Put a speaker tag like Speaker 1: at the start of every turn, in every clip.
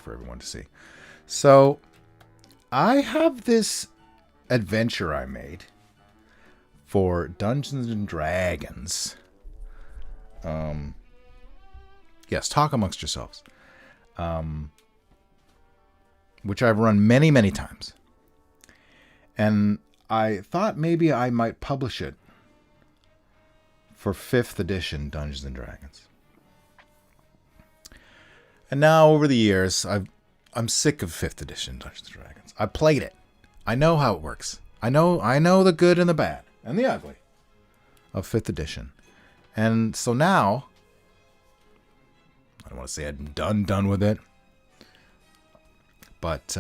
Speaker 1: for everyone to see. So I have this adventure I made for Dungeons and Dragons. Yes, talk amongst yourselves. Which I've run many, many times. And I thought maybe I might publish it for 5th edition Dungeons and Dragons. And now, over the years, I'm sick of 5th edition Dungeons and Dragons. I played it. I know how it works. I know the good and the bad and the ugly of 5th edition. And so now, I don't want to say I'm done with it, but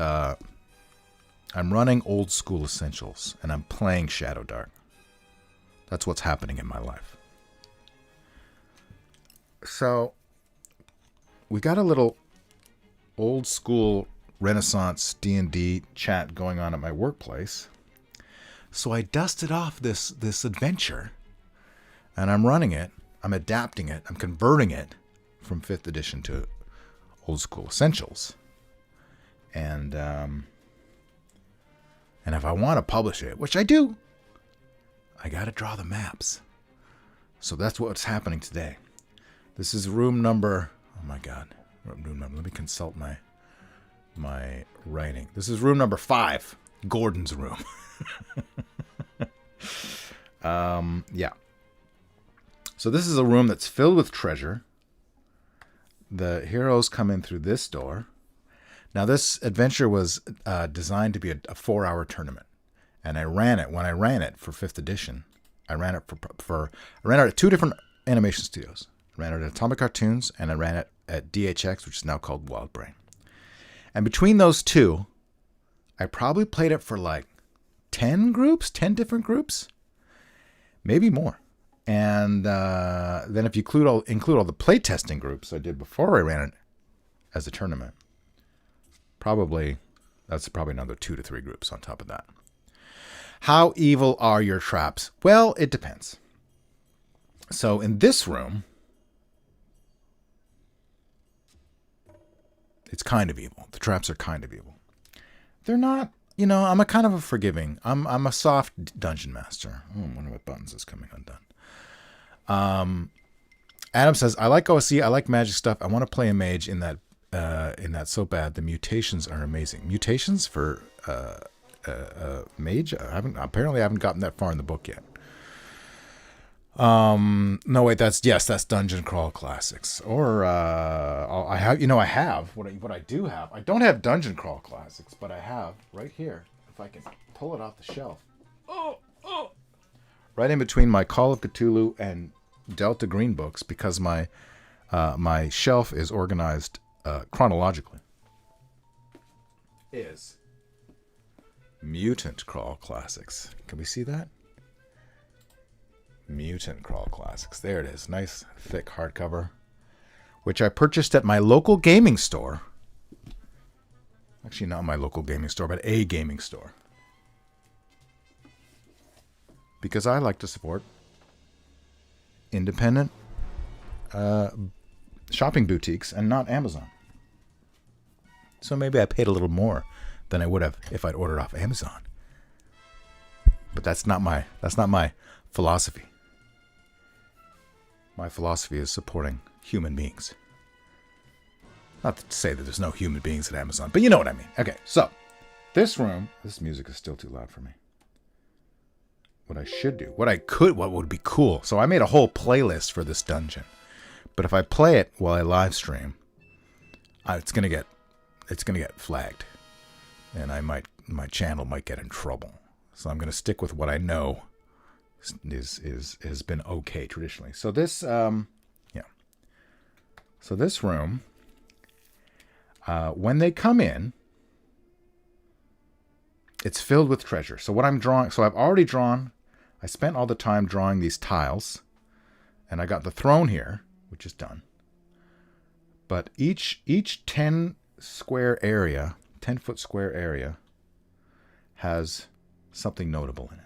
Speaker 1: I'm running Old School Essentials, and I'm playing Shadowdark. That's what's happening in my life. So, we got a little old school Renaissance D&D chat going on at my workplace. So I dusted off this adventure, and I'm running it. I'm adapting it. I'm converting it from 5th edition to Old School Essentials. And if I want to publish it, which I do, I got to draw the maps. So that's what's happening today. This is room number... Oh my God. Room number. Let me consult my writing. This is room number 5. Gordon's room. Yeah. So this is a room that's filled with treasure. The heroes come in through this door. Now this adventure was designed to be a 4-hour tournament. And I ran it. When I ran it for 5th edition, I ran it I ran it at 2 different animation studios. I ran it at Atomic Cartoons, and I ran it at DHX, which is now called WildBrain. And between those two, I probably played it for like 10 different groups, maybe more. And then if you include all the playtesting groups I did before I ran it as a tournament, that's probably another 2 to 3 groups on top of that. How evil are your traps? Well, it depends. So in this room, it's kind of evil. The traps are kind of evil. They're not, I'm a kind of a forgiving. I'm a soft dungeon master. I wonder what buttons is coming undone. Adam says, I like OSC, I like magic stuff. I want to play a mage in that so bad. The mutations are amazing. Mutations for mage? I haven't gotten that far in the book yet. No, wait, that's Dungeon Crawl Classics. Or, I have, what I do have, I don't have Dungeon Crawl Classics, but I have right here, if I can pull it off the shelf. Right in between my Call of Cthulhu and Delta Green books, because my shelf is organized, chronologically, is Mutant Crawl Classics. Can we see that? Mutant Crawl Classics. There it is. Nice, thick hardcover, which I purchased at my local gaming store. Actually, not my local gaming store, but a gaming store. Because I like to support independent shopping boutiques and not Amazon. So maybe I paid a little more than I would have if I'd ordered off Amazon. But that's not my philosophy. My philosophy is supporting human beings. Not to say that there's no human beings at Amazon, but you know what I mean. Okay, so this music is still too loud for me. What I should do, what would be cool. So I made a whole playlist for this dungeon. But if I play it while I live stream, it's gonna get flagged, and my channel might get in trouble. So I'm gonna stick with what I know has been okay traditionally. So this So this room, when they come in, it's filled with treasure. So what I'm drawing, so I've already drawn, I spent all the time drawing these tiles, and I got the throne here, which is done. But each 10 square area, 10-foot square area, has something notable in it.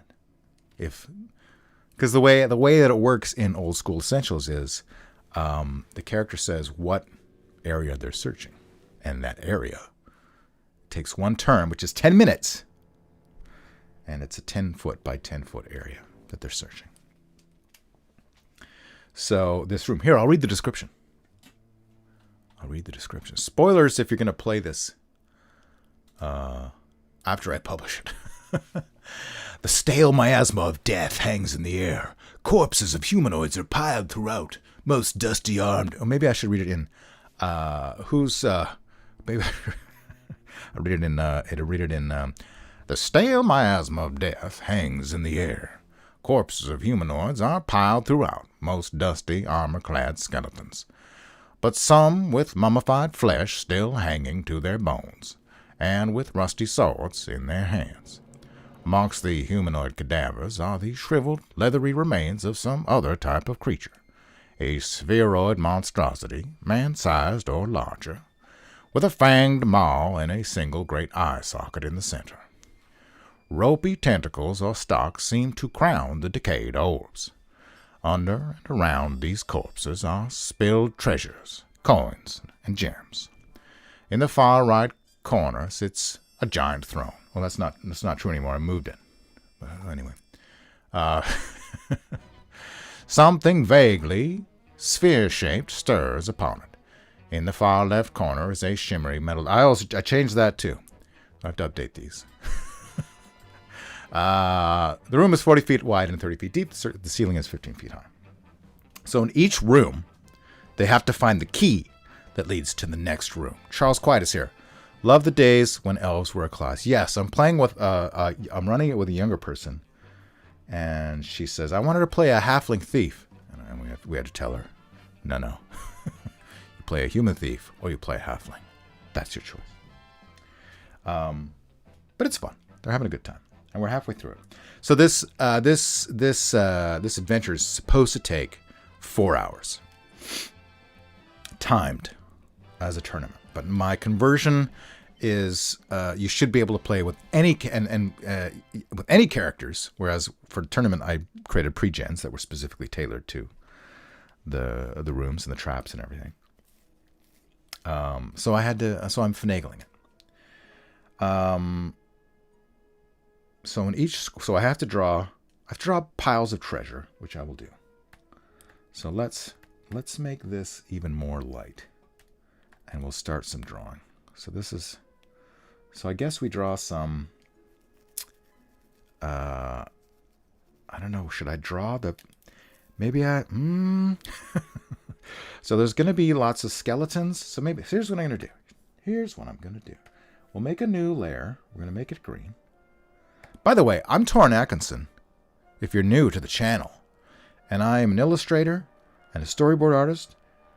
Speaker 1: Because the way that it works in Old School Essentials is, the character says what area they're searching, and that area. It takes one turn, which is 10 minutes. And it's a 10-foot by 10-foot area that they're searching. So this room. Here, I'll read the description. Spoilers if you're going to play this after I publish it. The stale miasma of death hangs in the air. Corpses of humanoids are piled throughout, most dusty armed. Or maybe I should read it in maybe I'll read it in the stale miasma of death hangs in the air. Corpses of humanoids are piled throughout, most dusty, armor-clad skeletons. But some with mummified flesh still hanging to their bones, and with rusty swords in their hands. Amongst the humanoid cadavers are the shriveled, leathery remains of some other type of creature, a spheroid monstrosity, man-sized or larger, with a fanged maw and a single great eye socket in the center. Ropey tentacles or stalks seem to crown the decayed orbs. Under and around these corpses are spilled treasures, coins, and gems. In the far right corner sits a giant throne. Well, that's not true anymore. I moved it. But anyway. Something vaguely sphere-shaped stirs upon it. In the far left corner is a shimmery metal. I changed that too. I have to update these. The room is 40 feet wide and 30 feet deep. The ceiling is 15 feet high. So in each room, they have to find the key that leads to the next room. Charles Quiet is here. Love the days when elves were a class. Yes, I'm playing with. I'm running it with a younger person, and she says I wanted to play a halfling thief, and we had to tell her, no. You play a human thief or you play a halfling. That's your choice. But it's fun. They're having a good time. And we're halfway through it. So this adventure is supposed to take 4 hours, timed as a tournament. But my conversion is you should be able to play with any with any characters. Whereas for the tournament, I created pre-gens that were specifically tailored to the rooms and the traps and everything. So I had to. So I'm finagling it. So I have to draw piles of treasure, which I will do. So let's make this even more light, and we'll start some drawing. So I guess we draw some. I don't know. Should I draw the? Maybe I. So there's going to be lots of skeletons. So maybe here's what I'm going to do. We'll make a new layer. We're going to make it green. By the way, I'm Torrin Atkinson, if you're new to the channel, and I am an illustrator and a storyboard artist,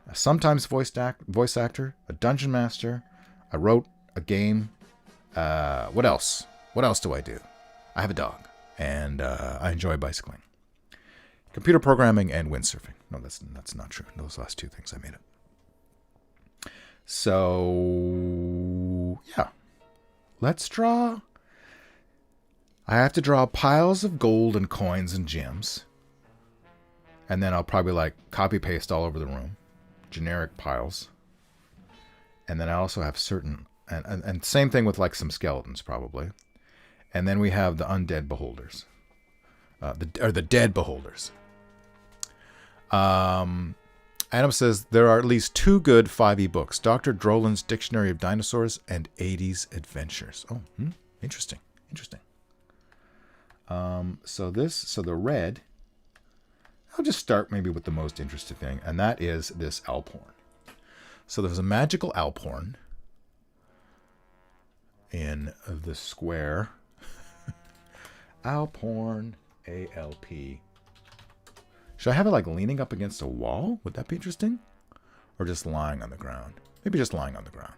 Speaker 1: a sometimes voice actor, a dungeon master. I wrote a game. What else? What else do I do? I have a dog, and I enjoy bicycling, computer programming, and windsurfing. No, that's not true. Those last two things I made up. So, yeah. Let's draw. I have to draw piles of gold and coins and gems. And then I'll probably copy paste all over the room. Generic piles. And then I also have certain, and same thing with some skeletons probably. And then we have the undead beholders. The dead beholders. Adam says there are at least 2 good 5e books. Dr. Droland's Dictionary of Dinosaurs and 80s Adventures. Oh, interesting. So the red, I'll just start maybe with the most interesting thing, and that is this Alphorn. So there's a magical Alphorn in the square. Alphorn, A-L-P. Should I have it leaning up against a wall? Would that be interesting? Or just lying on the ground? Maybe just lying on the ground.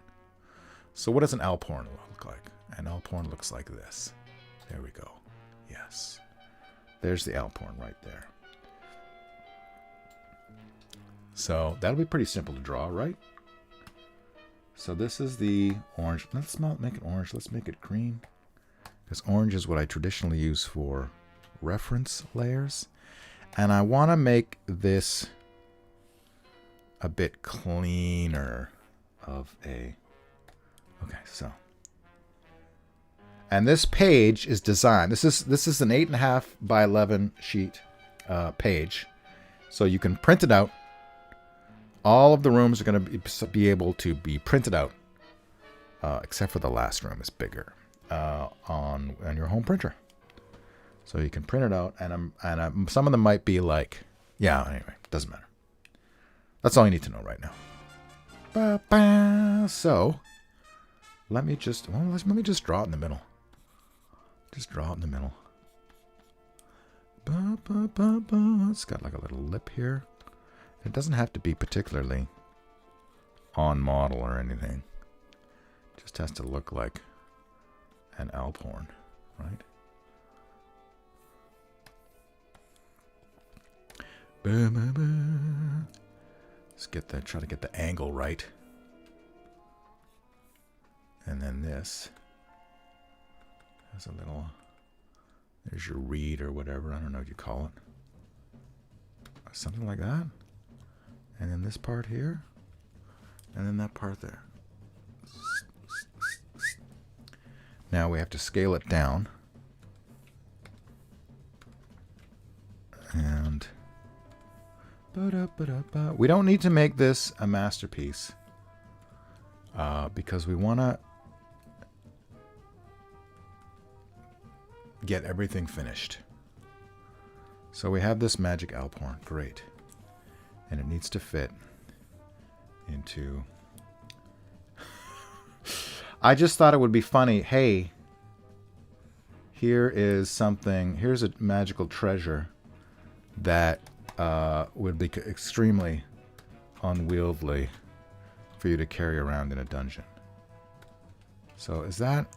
Speaker 1: So what does an Alphorn look like? An Alphorn looks like this. There we go. Yes. There's the Alphorn right there. So that'll be pretty simple to draw, right? So this is the orange. Let's not make it orange. Let's make it green. Because orange is what I traditionally use for reference layers. And I want to make this a bit cleaner of a Okay, so. And this page is designed. This is an 8.5 by 11 sheet page. So you can print it out. All of the rooms are going to be able to be printed out, except for the last room is bigger on your home printer. So you can print it out, and some of them might be like, yeah. Anyway, doesn't matter. That's all you need to know right now. So let me just draw it in the middle. Just draw it in the middle. It's got like a little lip here. It doesn't have to be particularly on model or anything. It just has to look like an Alphorn, right? Let's try to get the angle right. And then this has a little, there's your reed or whatever. I don't know what you call it. Something like that. And then this part here. And then that part there. Now we have to scale it down. And we don't need to make this a masterpiece because we want to get everything finished. So we have this magic Alphorn. Great. And it needs to fit into... I just thought it would be funny. Hey, here is something. Here's a magical treasure that would be extremely unwieldy for you to carry around in a dungeon. So is that...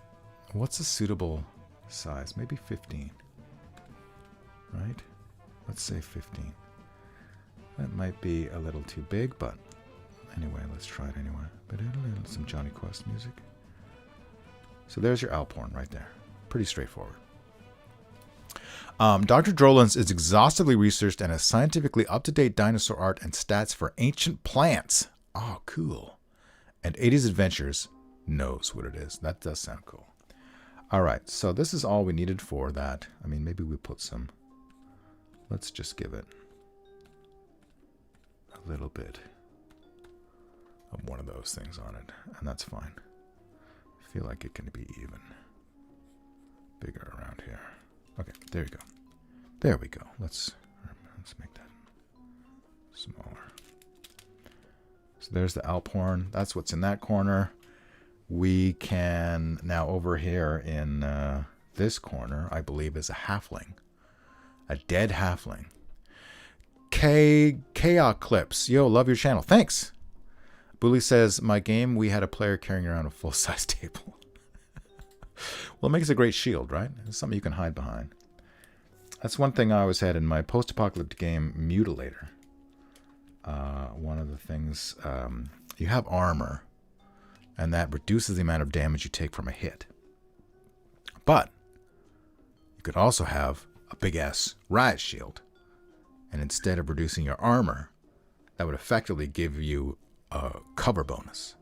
Speaker 1: What's a suitable size? Maybe 15. Right? Let's say 15. That might be a little too big, but anyway, let's try it anyway. Some Johnny Quest music. So there's your Alphorn right there. Pretty straightforward. Dr. Drolins is exhaustively researched and has scientifically up-to-date dinosaur art and stats for ancient plants. Oh, cool. And 80s Adventures knows what it is. That does sound cool. All right, so this is all we needed for that. I mean, maybe we put some... Let's just give it a little bit of one of those things on it, and that's fine. I feel like it can be even bigger around here. Okay, there you go. There we go. Let's make that smaller. So there's the Alphorn. That's what's in that corner. We can now over here in this corner, I believe, is a halfling. A dead halfling. Chaos Clips. Yo, love your channel. Thanks. Bully says, my game, we had a player carrying around a full-size table. Well, it makes a great shield, right? It's something you can hide behind. That's one thing I always had in my post-apocalyptic game, Mutilator. One of the things, you have armor, and that reduces the amount of damage you take from a hit. But you could also have a big-ass riot shield, and instead of reducing your armor, that would effectively give you a cover bonus.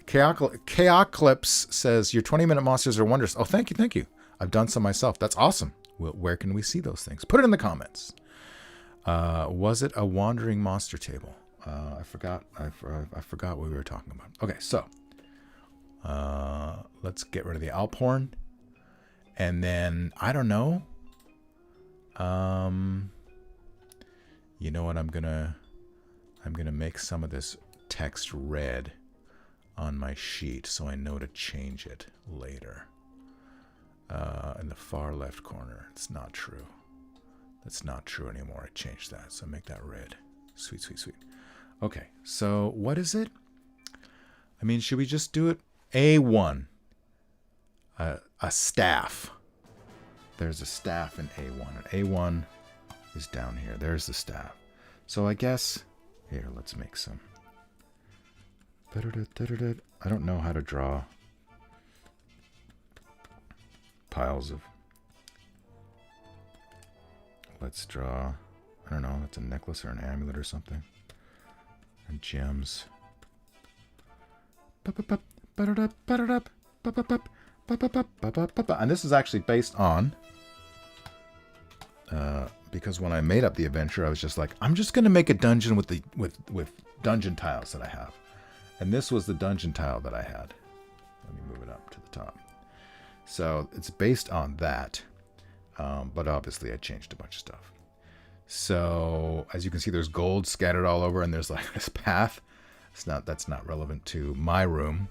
Speaker 1: Chaoclips says, your 20-minute monsters are wondrous. Oh, thank you, thank you. I've done some myself. That's awesome. Well, where can we see those things? Put it in the comments. Was it a wandering monster table? I forgot. I forgot what we were talking about. Okay, so let's get rid of the Alphorn, and then I don't know. You know what? I'm gonna make some of this text red on my sheet so I know to change it later. In the far left corner, it's not true. That's not true anymore. I changed that, so make that red. Sweet, sweet, sweet. Okay, so what is it? I mean, should we just do it? A1. A staff. There's a staff in A1. And A1 is down here. There's the staff. So I guess... Here, let's make some. I don't know how to draw piles of... Let's draw... I don't know, that's a necklace or an amulet or something. And gems. And this is actually based on, because when I made up the adventure, I was just like, I'm just gonna make a dungeon with the with dungeon tiles that I have, and this was the dungeon tile that I had. Let me move it up to the top. So it's based on that, but obviously I changed a bunch of stuff. So as you can see, there's gold scattered all over, and there's like this path. That's not relevant to my room,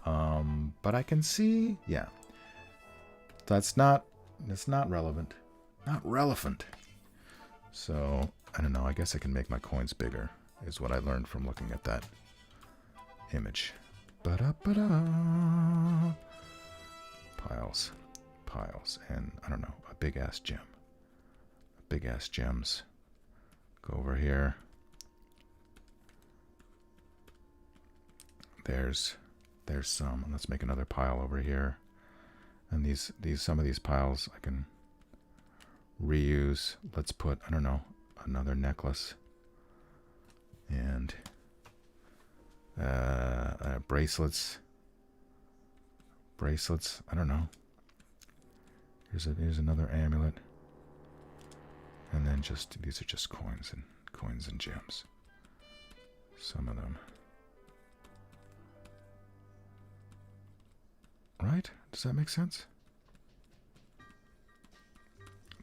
Speaker 1: but I can see, yeah, that's not relevant, not relevant. So I don't know. I guess I can make my coins bigger, is what I learned from looking at that image. Ba-da-ba-da. Piles, and I don't know, a big ass gem. Big ass gems. Go over here. There's some. Let's make another pile over here. And these some of these piles I can reuse. Let's put, I don't know, another necklace. And bracelets. I don't know. Here's another amulet. And then these are just coins and gems. Some of them. Right? Does that make sense?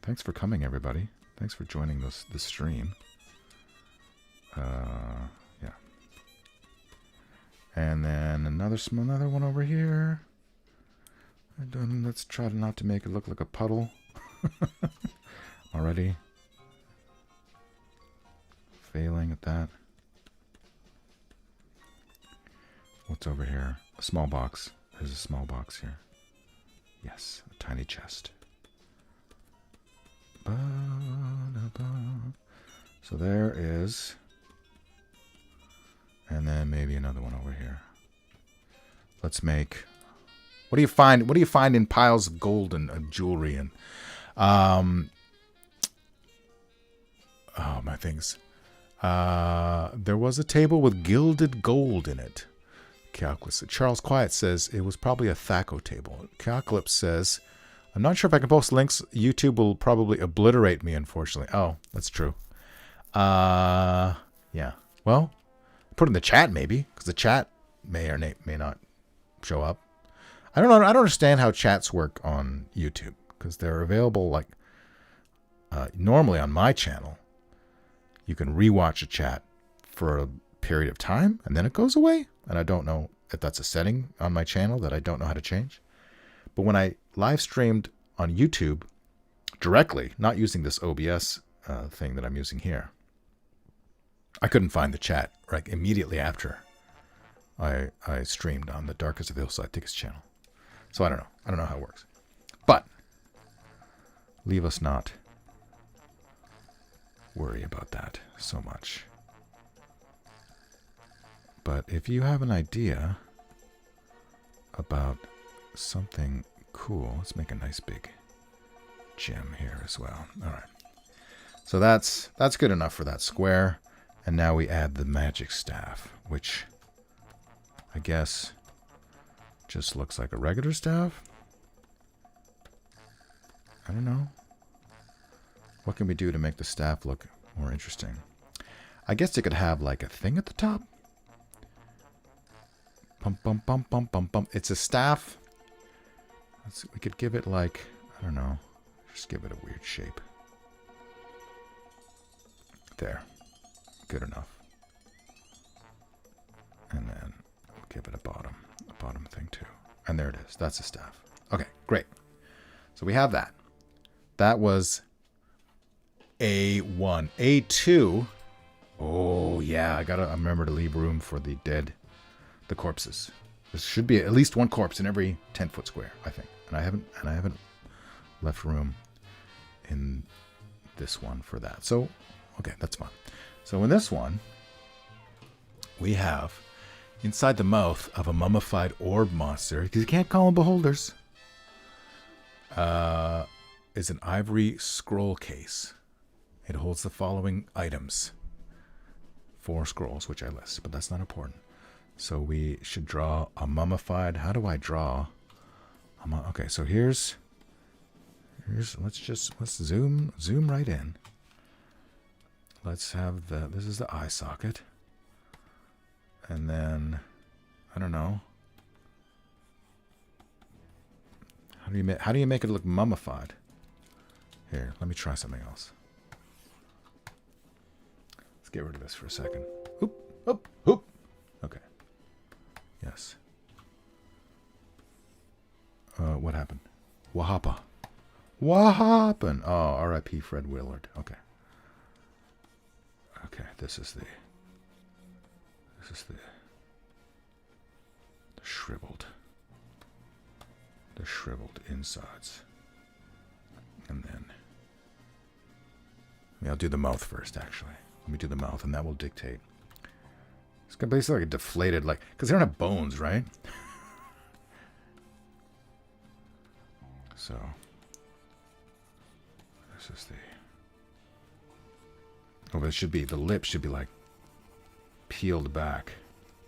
Speaker 1: Thanks for coming, everybody. Thanks for joining this stream. Yeah. And then another one over here. Let's try not to make it look like a puddle. Already. Failing at that. What's over here? A small box. There's a small box here. Yes, a tiny chest. So there is. And then maybe another one over here. Let's make. What do you find? What do you find in piles of gold and jewelry and oh, my things. There was a table with gilded gold in it. Charles Quiet says it was probably a Thaco table. Calclips says, I'm not sure if I can post links. YouTube will probably obliterate me, unfortunately. Oh, that's true. Yeah. Well, put it in the chat maybe, because the chat may or may not show up. I don't know. I don't understand how chats work on YouTube, because they're available like normally on my channel. You can rewatch a chat for a period of time, and then it goes away. And I don't know if that's a setting on my channel that I don't know how to change. But when I live streamed on YouTube directly, not using this OBS thing that I'm using here, I couldn't find the chat right immediately after I streamed on the Darkest of the Hillside Tickets channel. So I don't know. I don't know how it works. But leave us not worry about that so much. But if you have an idea about something cool, let's make a nice big gem here as well. All right. So that's good enough for that square. And now we add the magic staff, which I guess just looks like a regular staff. I don't know. What can we do to make the staff look more interesting? I guess it could have like a thing at the top. Bum, bum, bum, bum, bum, bum. It's a staff. We could give it like, I don't know. Just give it a weird shape. There. Good enough. And then we'll give it a bottom thing too. And there it is. That's a staff. Okay, great. So we have that. That was A1. A2. Oh yeah, I gotta remember to leave room for the dead, the corpses. There should be at least one corpse in every 10-foot square, I think. And I haven't left room in this one for that. So okay, that's fine. So in this one, we have inside the mouth of a mummified orb monster, because you can't call them beholders, is an ivory scroll case. It holds the following items. 4 scrolls, which I list, but that's not important. So we should draw a mummified. How do I draw? Okay, so here's let's zoom right in. Let's have this is the eye socket. And then I don't know. How do you make it look mummified? Here, let me try something else. Let's get rid of this for a second. Oop, oop, oop. Okay. Yes. What happened? What happened? What happened? Oh, R.I.P. Fred Willard. Okay. Okay, this is the shriveled. The shriveled insides. And then I'll do the mouth first, actually. Let me do the mouth, and that will dictate. It's basically like a deflated, like, because they don't have bones, right? So, this is the... Oh, but it should be, the lips should be, like, peeled back,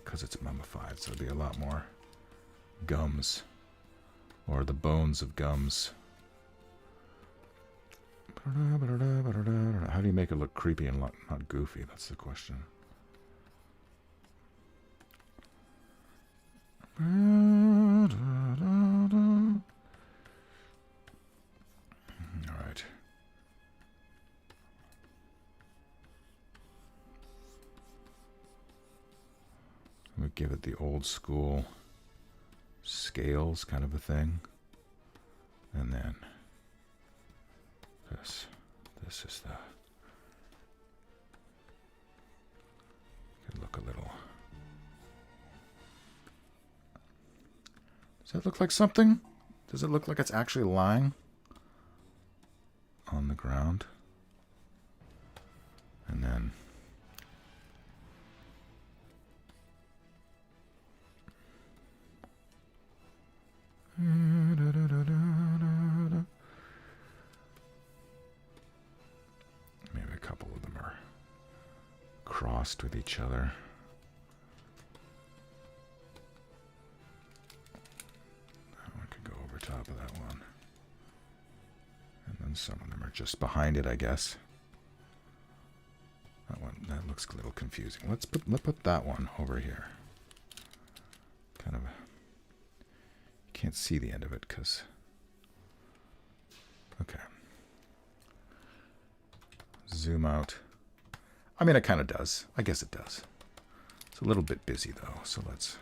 Speaker 1: because it's mummified, so it'll be a lot more gums, or the bones of gums. How do you make it look creepy and not goofy? That's the question. All right. Let me give it the old school scales kind of a thing. And then this is the, could look a little, does that look like something? Does it look like it's actually lying on the ground? And then maybe a couple of them are crossed with each other. That one could go over top of that one. And then some of them are just behind it, I guess. That one, that looks a little confusing. Let's put that one over here. Kind of, you can't see the end of it because, okay. Zoom out. I mean, it kind of does. I guess it does. It's a little bit busy though, so let's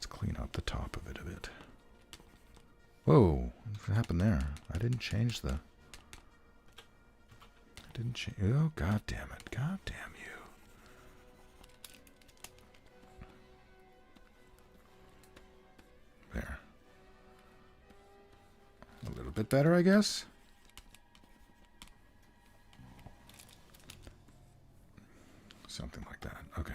Speaker 1: clean up the top of it a bit. Whoa, what happened there? I didn't change the... Oh, god damn it. God damn you. There. A little bit better, I guess. Something like that. Okay.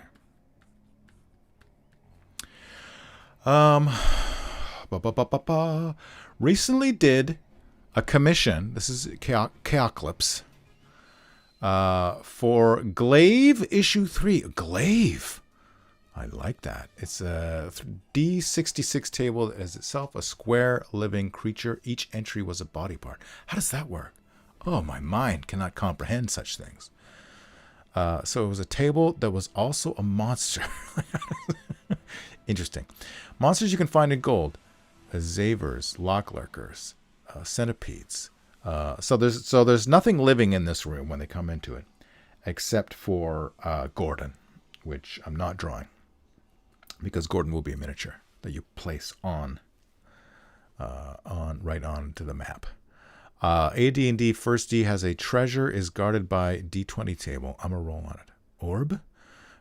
Speaker 1: Recently did a commission. This is Chaoclips. For Glaive issue 3. Glaive. I like that. It's a D66 table that is itself a square living creature. Each entry was a body part. How does that work? Oh, my mind cannot comprehend such things. So it was a table that was also a monster. Interesting. Monsters you can find in gold. Zavers, Locklurkers, centipedes. So there's nothing living in this room when they come into it, except for Gordon, which I'm not drawing, because Gordon will be a miniature that you place right onto the map. AD&D First D has a treasure is guarded by D20 table. I'm gonna roll on it. Orb,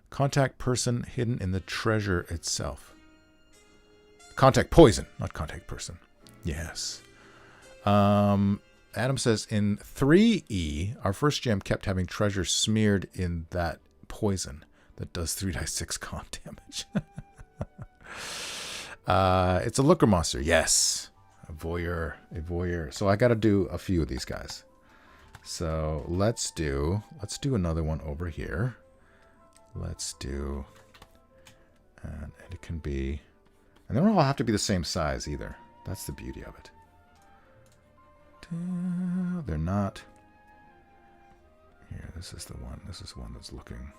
Speaker 1: contact person hidden in the treasure itself. Contact poison, not contact person. Yes. Adam says in 3E, our first gem kept having treasure smeared in that poison that does 3d6 con damage. It's a looker monster. Yes. A voyeur. So I got to do a few of these guys. So let's do another one over here. Let's do And it can be... And they don't all have to be the same size either. That's the beauty of it. They're not... Here, this is the one. This is one that's looking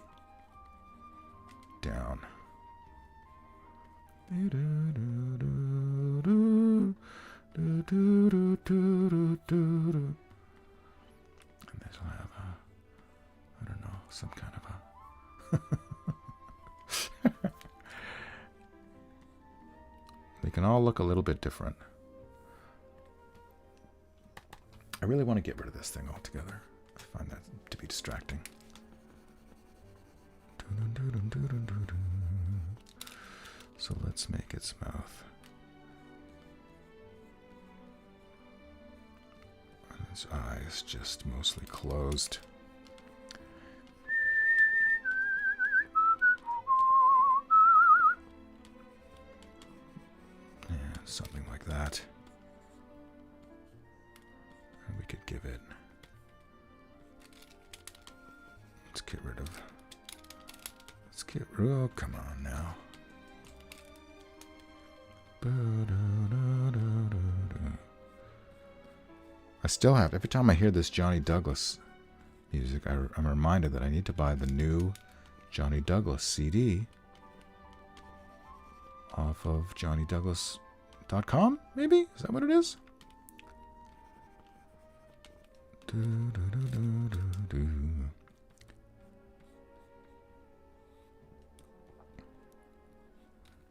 Speaker 1: down. And this will have a, I don't know, some kind of a... They can all look a little bit different. I really want to get rid of this thing altogether. I find that to be distracting. So let's make its mouth. And its eyes just mostly closed. And something like that. And we could give it... Let's get rid of... Oh, come on now. I still have, every time I hear this Johnny Douglas music, I'm reminded that I need to buy the new Johnny Douglas CD off of johnnydouglas.com, maybe? Is that what it is?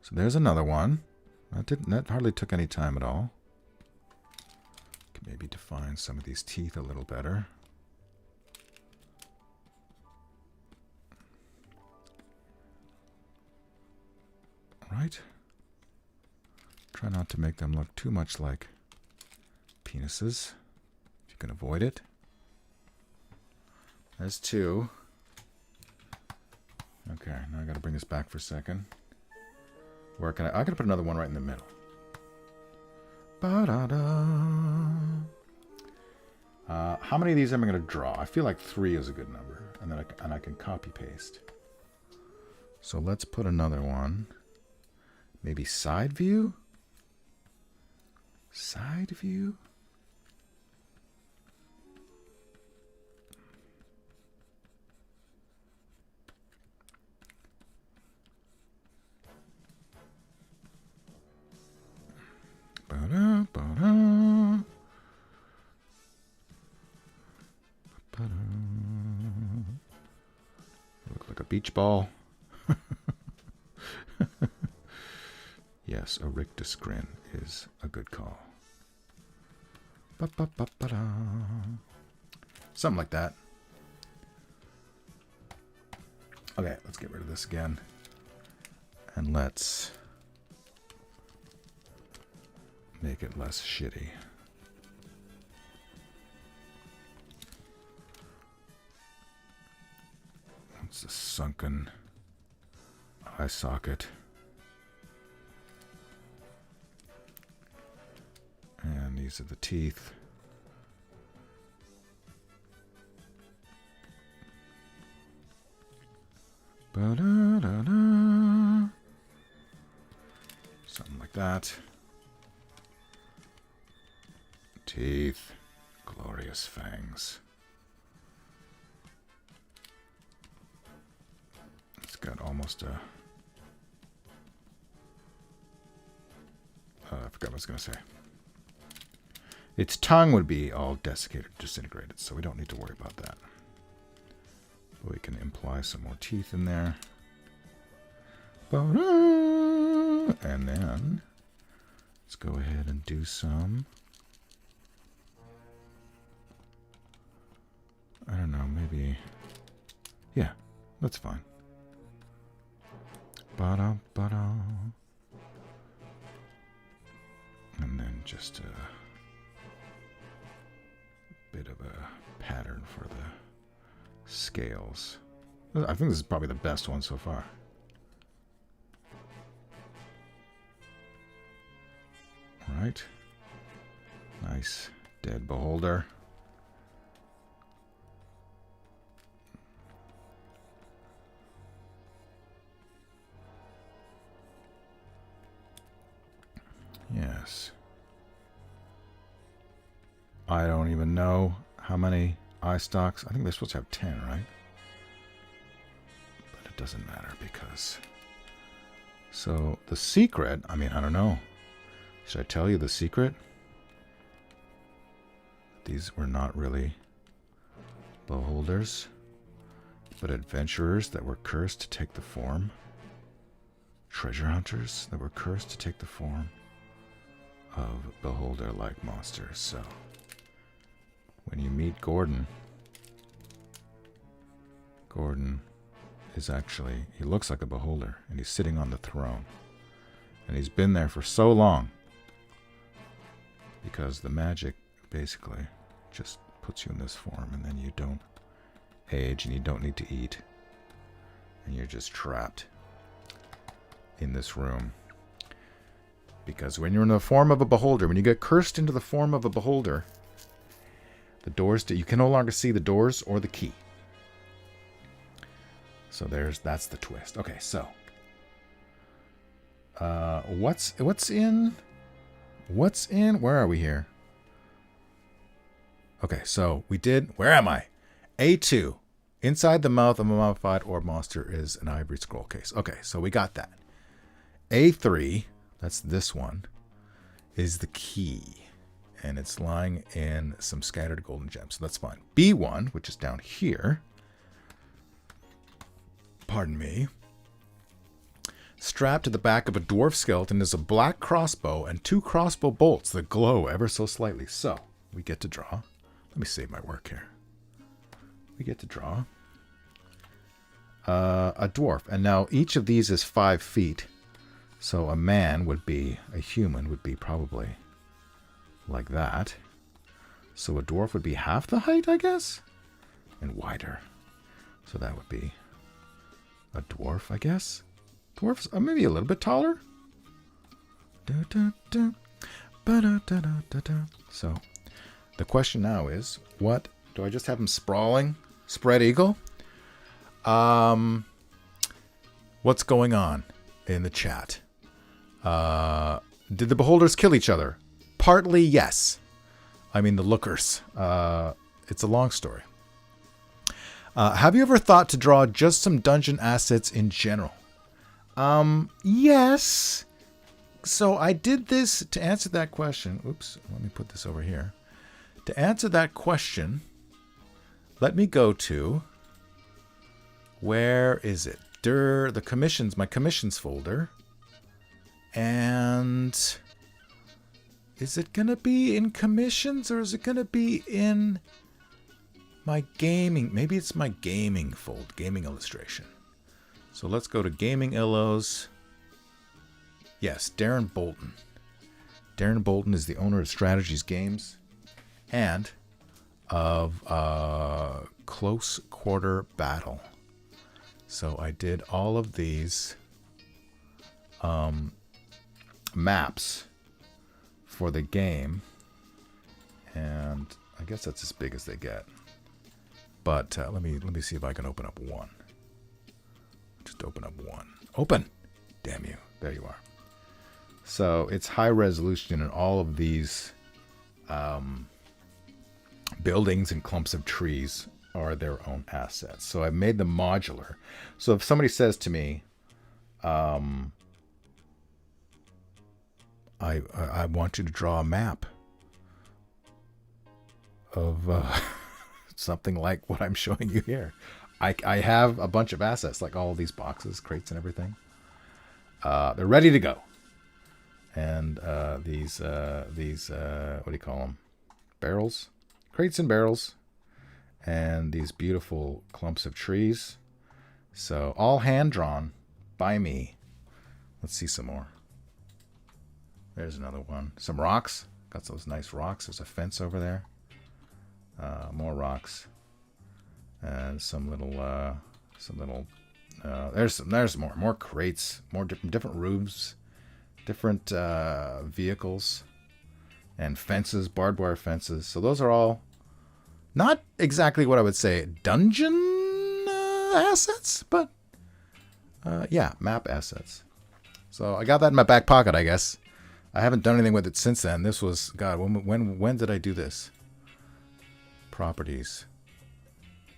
Speaker 1: So there's another one. That hardly took any time at all. Could maybe define some of these teeth a little better. Right? Try not to make them look too much like penises, if you can avoid it. There's two. Okay, now I gotta bring this back for a second. Where can I gotta put another one right in the middle. How many of these am I gonna draw? I feel like 3 is a good number, and then I can copy paste. So let's put another one. Maybe side view. Side view. Look like a beach ball. Yes, a rictus grin is a good call. Something like that. Okay, let's get rid of this again. And let's make it less shitty. It's a sunken eye socket. And these are the teeth. Ba-da-da-da. Something like that. Teeth. Glorious fangs. It's got almost a... I forgot what I was going to say. Its tongue would be all desiccated, disintegrated, so we don't need to worry about that. But we can imply some more teeth in there. And then let's go ahead and do some... I don't know, maybe... Yeah, that's fine. Ba-da-ba-da. And then just a bit of a pattern for the scales. I think this is probably the best one so far. All right. Nice dead beholder. this. I don't even know how many eye stalks. I think they're supposed to have 10, right? But it doesn't matter because... So, the secret, I mean, I don't know. Should I tell you the secret? These were not really beholders, but adventurers that were cursed to take the form. Treasure hunters that were cursed to take the form of beholder-like monsters. So, when you meet Gordon, Gordon is actually, he looks like a beholder, and he's sitting on the throne. And he's been there for so long because the magic basically just puts you in this form, and then you don't age and you don't need to eat, and you're just trapped in this room. Because when you're in the form of a beholder, when you get cursed into the form of a beholder, the doors, you can no longer see the doors or the key. So that's the twist. Okay, so what's in, where are we here? Okay, so we did, where am I? A2. Inside the mouth of a mummified orb monster is an ivory scroll case. Okay, so we got that. A3, that's this one, is the key. And it's lying in some scattered golden gems. So that's fine. B1, which is down here. Pardon me. Strapped to the back of a dwarf skeleton is a black crossbow and 2 crossbow bolts that glow ever so slightly. So, we get to draw. Let me save my work here. We get to draw a dwarf. And now each of these is 5 feet. So a man would be, a human would be probably like that. So a dwarf would be half the height, I guess? And wider. So that would be a dwarf, I guess. Dwarfs are maybe a little bit taller. So the question now is, what do I just have him sprawling? Spread eagle? What's going on in the chat? Did the beholders kill each other? Partly, yes. I mean, the lookers. It's a long story. Have you ever thought to draw just some dungeon assets in general? Yes. So I did this to answer that question. Oops, let me put this over here. To answer that question, let me go to, where is it? The commissions, my commissions folder. And is it going to be in commissions or is it going to be in my gaming? Maybe it's my gaming folder, gaming illustration. So let's go to gaming illos. Yes, Darren Bolton. Darren Bolton is the owner of Strategies Games and of Close Quarter Battle. So I did all of these maps for the game, and I guess that's as big as they get. But let me see if I can open up one. Just open up one. Open! Damn you. There you are. So it's high resolution, and all of these buildings and clumps of trees are their own assets. So I've made them modular. So if somebody says to me, I want you to draw a map of something like what I'm showing you here. I have a bunch of assets, like all of these boxes, crates and everything. They're ready to go. And these what do you call them? Barrels? Crates and barrels. And these beautiful clumps of trees. So all hand-drawn by me. Let's see some more. There's another one. Some rocks. Got those nice rocks. There's a fence over there. More rocks. And some little there's more crates, more different roofs, different vehicles, and fences, barbed wire fences. So those are all not exactly what I would say dungeon assets, but yeah, map assets. So I got that in my back pocket, I guess. I haven't done anything with it since then. This was, God, when did I do this? Properties,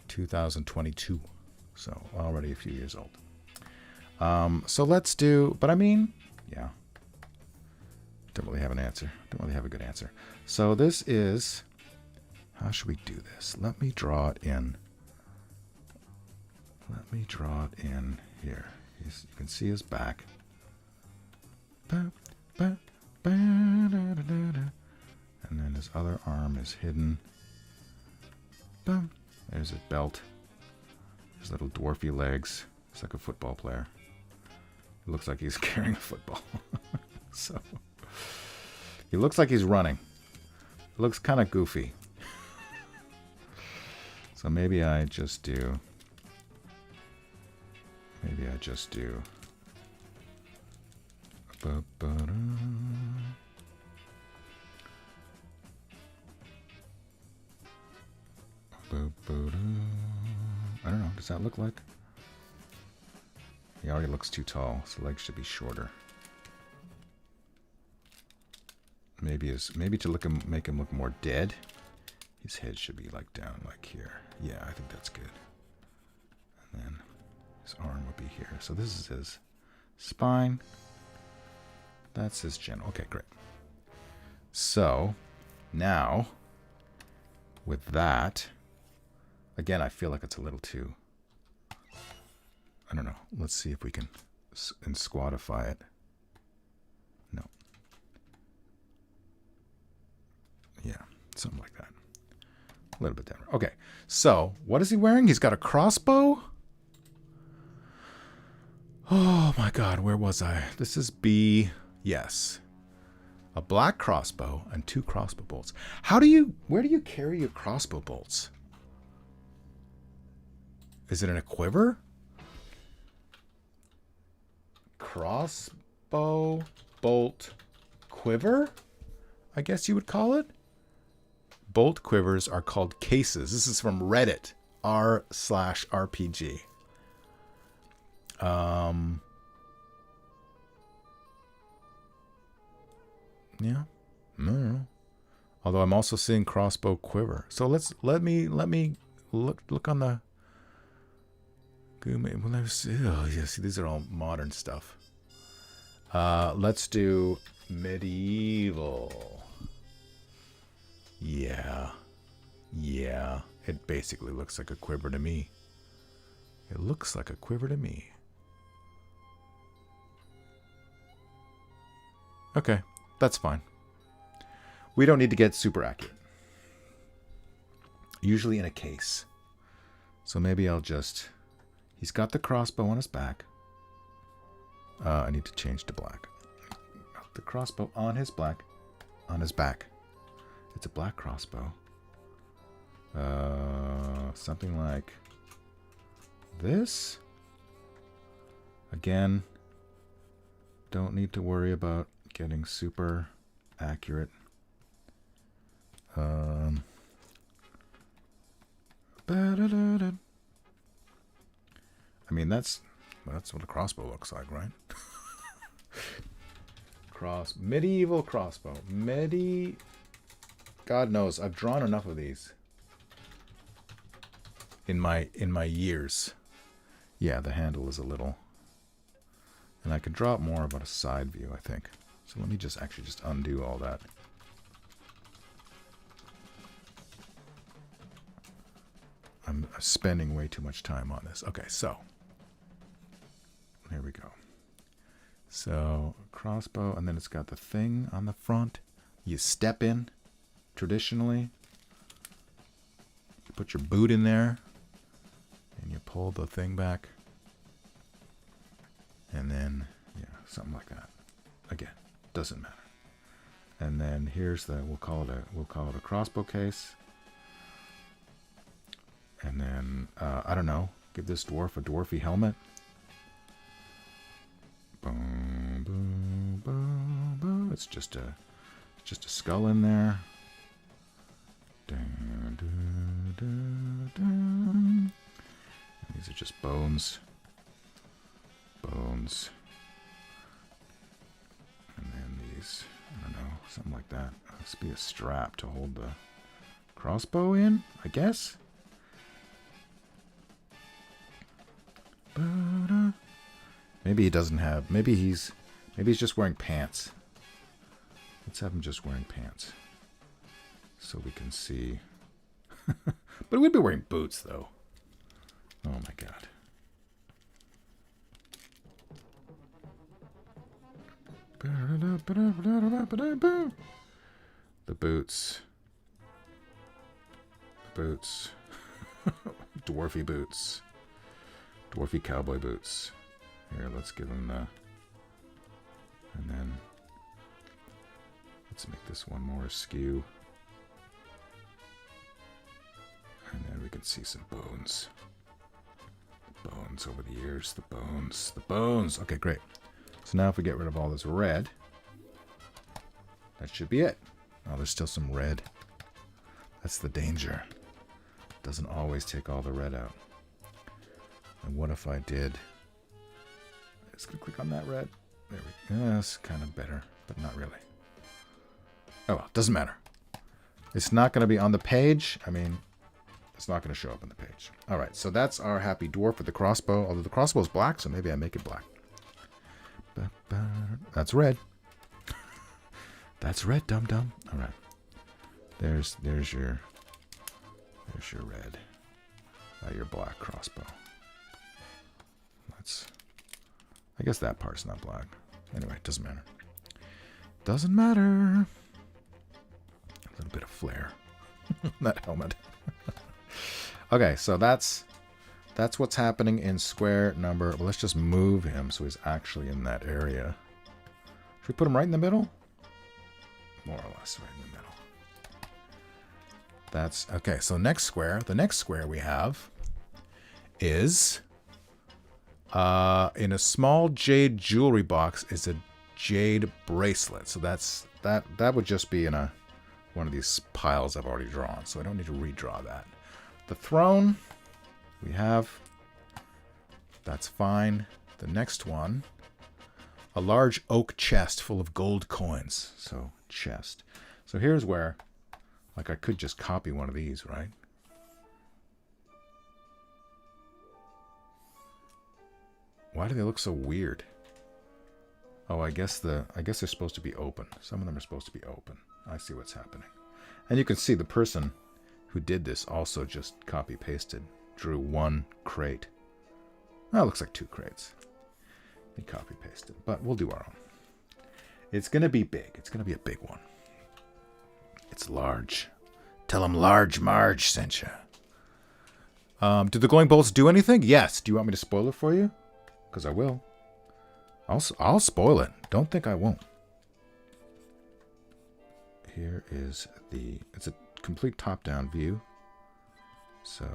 Speaker 1: 2022. So already a few years old. So let's do, but I mean, yeah. Don't really have an answer. Don't really have a good answer. So this is, how should we do this? Let me draw it in. Let me draw it in here. You can see his back. And then his other arm is hidden. There's his belt. His little dwarfy legs. He's like a football player. It looks like he's carrying a football. So he looks like he's running. It looks kind of goofy. So maybe I just do. I don't know. Does that look like? He already looks too tall. His legs should be shorter. Maybe to make him look more dead. His head should be like down like here. Yeah, I think that's good. And then his arm would be here. So this is his spine. That's his chin. Okay, great. So now with that, again, I feel like it's a little too, I don't know. Let's see if we can squatify it. No. Yeah, something like that. A little bit different. Okay, so what is he wearing? He's got a crossbow. Oh my God, where was I? This is B. Yes. A black crossbow and 2 crossbow bolts. Where do you carry your crossbow bolts? Is it in a quiver? Crossbow bolt quiver, I guess you would call it. Bolt quivers are called cases. This is from Reddit, r/RPG. Yeah, I don't know. Although I'm also seeing crossbow quiver. So let me look on the. Oh, yeah, see, these are all modern stuff. Let's do medieval. Yeah. It basically looks like a quiver to me. It looks like a quiver to me. Okay, that's fine. We don't need to get super accurate. Usually in a case. So maybe I'll just... He's got the crossbow on his back. I need to change to black. The crossbow on his back. It's a black crossbow. Something like this. Again, don't need to worry about getting super accurate. I mean, that's what a crossbow looks like, right? Medieval crossbow. God knows, I've drawn enough of these in my years. Yeah, the handle is a little, and I could draw it more about a side view, I think. So let me just undo all that. I'm spending way too much time on this. Okay, so here we go. So crossbow, and then it's got the thing on the front. You step in traditionally. You put your boot in there, and you pull the thing back, and then yeah, something like that. Again, doesn't matter. And then here's the we'll call it a crossbow case. And then I don't know, give this dwarf a dwarfy helmet. Boom, boom, boom, boom. It's just a skull in there. Dun, dun, dun, dun. These are just bones. And then these Something like that. Must be a strap to hold the crossbow in, I guess. Maybe he doesn't have... Maybe he's just wearing pants. Let's have him just wearing pants. So we can see. But we'd be wearing boots, though. Oh, my God. The boots. The boots. Dwarfy boots. Dwarfy cowboy boots. Here, let's give him the... And then... Let's make this one more askew. And then we can see some bones. The bones over the ears. The bones. The bones. Okay, great. So now if we get rid of all this red, that should be it. Oh, there's still some red. That's the danger. Doesn't always take all the red out. And what if I did... Just gonna click on that red. There we go. Yeah, that's kind of better, but not really. Oh well, doesn't matter. It's not going to be on the page. I mean, it's not going to show up on the page. All right, so that's our happy dwarf with the crossbow. Although the crossbow is black, so maybe I make it black. That's red. That's red, dum-dum. All right. There's your red. Your black crossbow. I guess that part's not black. Anyway, doesn't matter. Doesn't matter. A little bit of flair. That helmet. Okay, so that's what's happening in square number. Well, let's just move him so he's actually in that area. Should we put him right in the middle? More or less right in the middle. That's okay. So next square, the next square we have is in a small jade jewelry box is a jade bracelet. So that would just be in one of these piles I've already drawn. So I don't need to redraw that. The throne we have. That's fine. The next one, a large oak chest full of gold coins. So chest. So here's where, like, I could just copy one of these, right? Why do they look so weird? Oh, I guess they're supposed to be open. Some of them are supposed to be open. I see what's happening. And you can see the person who did this also just copy pasted, drew one crate. Oh, it looks like two crates. He copy pasted, but we'll do our own. It's gonna be big. It's gonna be a big one. It's large. Tell him Large Marge sent you. Do the glowing bolts do anything? Yes. Do you want me to spoil it for you? Because I will. I'll spoil it. Don't think I won't. Here is it's a complete top-down view. So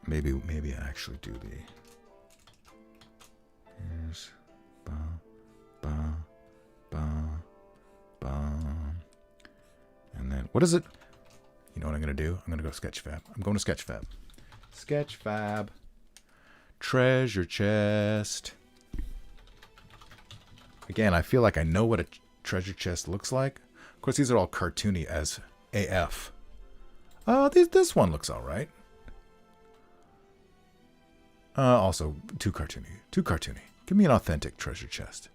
Speaker 1: maybe I actually do here's ba ba ba ba, and then what is it? You know what I'm gonna do? I'm gonna go Sketchfab. I'm going to Sketchfab. Sketchfab. Treasure chest. Again, I feel like I know what a treasure chest looks like. Of course, these are all cartoony as AF. This one looks all right. Also, too cartoony. Too cartoony. Give me an authentic treasure chest.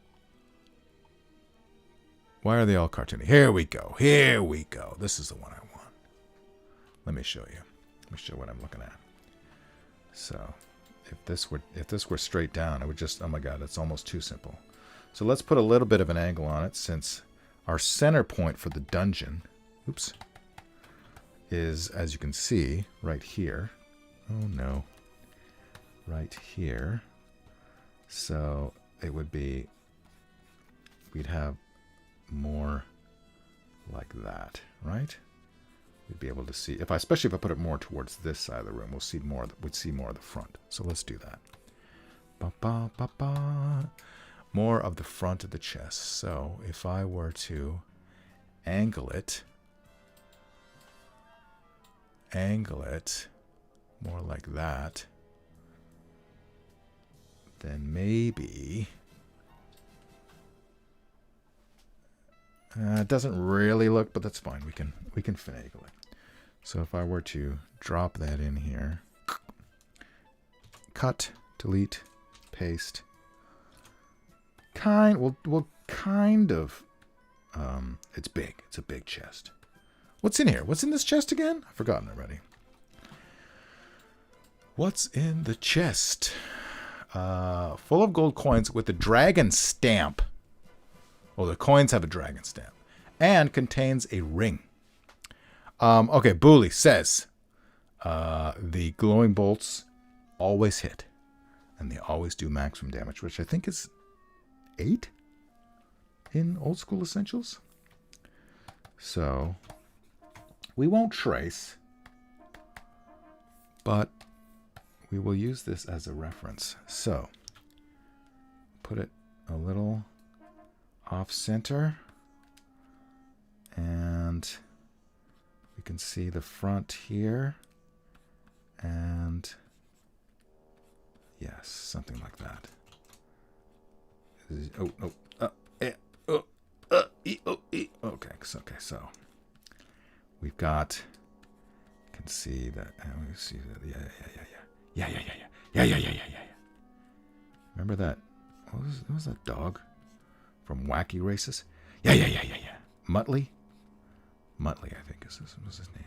Speaker 1: Why are they all cartoony? Here we go. Here we go. This is the one I want. Let me show you. Let me show what I'm looking at. So, if this were straight down, I would just, oh my god, it's almost too simple. So let's put a little bit of an angle on it, since our center point for the dungeon, oops, is, as you can see, right here. Oh no. Right here. So it would be, we'd have more like that, right? We'd be able to see, especially if I put it more towards this side of the room, we'd see more of the front. So let's do that. Ba ba ba ba. More of the front of the chest. So if I were to angle it more like that, then maybe It doesn't really look, but that's fine. We can finagle it. So if I were to drop that in here, cut, delete, paste. We'll kind of. It's big. It's a big chest. What's in here? What's in this chest again? I've forgotten already. What's in the chest? Full of gold coins with a dragon stamp. Well, the coins have a dragon stamp. And contains a ring. Okay, Booley says the glowing bolts always hit. And they always do maximum damage, which I think is 8 in Old School Essentials. So, we won't trace, but we will use this as a reference. So, put it a little off center, and we can see the front here, and yes, something like that. Okay, so we've got. You can see that. We see that. Yeah. Remember that? What was that dog from Wacky Races? Yeah. Muttley, I think was his name.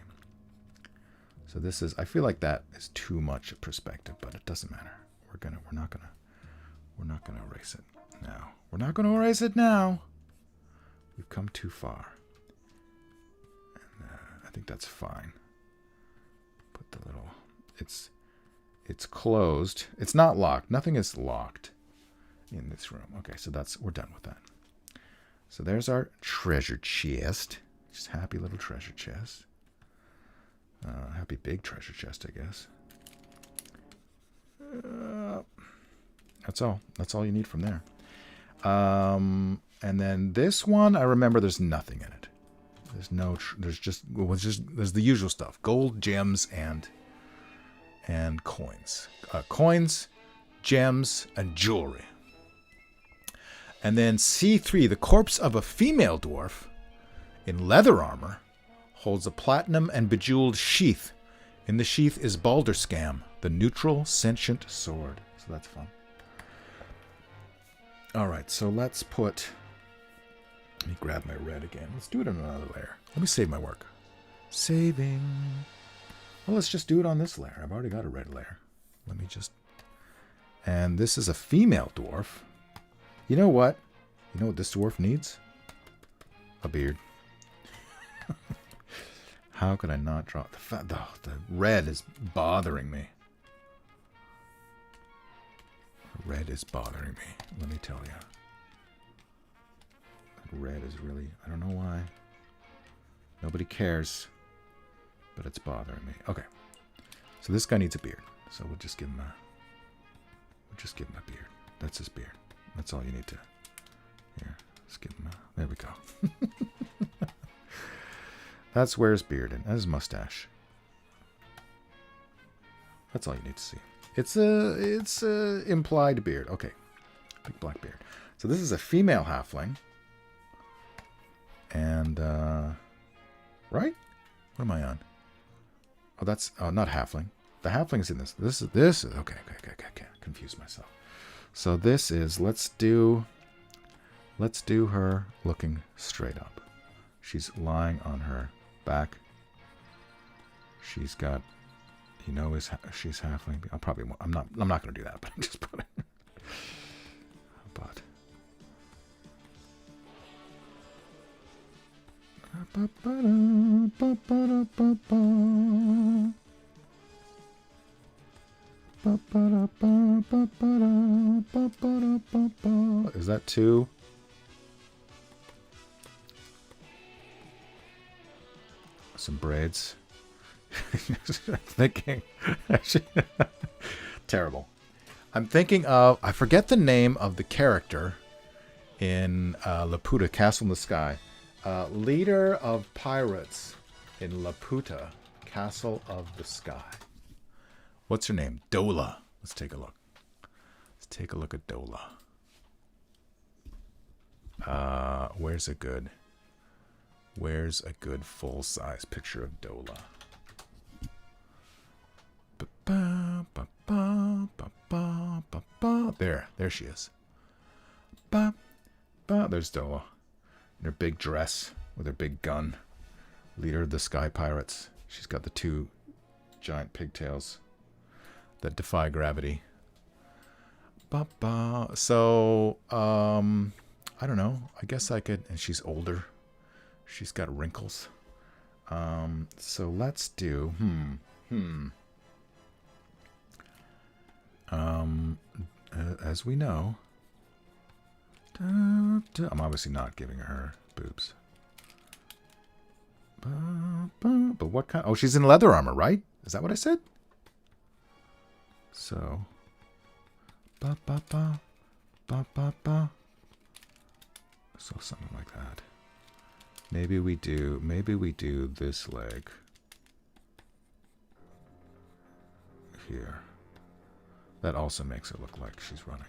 Speaker 1: So this is. I feel like that is too much perspective, but it doesn't matter. We're not gonna erase it now. We're not gonna erase it now. We've come too far. And, I think that's fine. Put the little. It's closed. It's not locked. Nothing is locked in this room. Okay, so we're done with that. So there's our treasure chest. Just happy little treasure chest. Happy big treasure chest, I guess. That's all. That's all you need from there. And then this one, I remember there's nothing in it. There's the usual stuff: gold, gems, and coins. Coins, gems, and jewelry. And then C3, the corpse of a female dwarf in leather armor, holds a platinum and bejeweled sheath. In the sheath is Balderscam, the neutral sentient sword. So that's fun. All right, so let's put. Let me grab my red again. Let's do it in another layer. Let me save my work. Saving. Well, let's just do it on this layer. I've already got a red layer. Let me just. And this is a female dwarf. You know what? You know what this dwarf needs? A beard. How could I not draw the red is bothering me. Red is bothering me. Let me tell you. Red is really, I don't know why. Nobody cares, but it's bothering me. Okay, so this guy needs a beard, so we'll just give him a beard. That's his beard. That's all you need to. Here, let's give him a. There we go. That's where his beard and his mustache. That's all you need to see. It's a implied beard. Okay, big black beard. So this is a female halfling. And, right? What am I on? Oh, that's, not halfling. The halfling's in this. This is, okay. Confused myself. So this is, let's do her looking straight up. She's lying on her back. She's got, she's halfling. I'm not going to do that, but I'm just putting. But. Is that two? Some braids. Thinking. Terrible. I'm thinking of. I forget the name of the character in Laputa, Castle in the Sky. Leader of pirates in Laputa, Castle of the Sky. What's her name? Dola. Let's take a look. Let's take a look at Dola. Where's a good Where's a good full-size picture of Dola? There she is. There's Dola in her big dress with her big gun. Leader of the Sky Pirates. She's got the 2 giant pigtails that defy gravity. So, I don't know. I guess I could... And she's older. She's got wrinkles. So let's do... as we know... I'm obviously not giving her boobs. But what kind... Oh, she's in leather armor, right? Is that what I said? So... So something like that. Maybe we do this leg here. That also makes it look like she's running.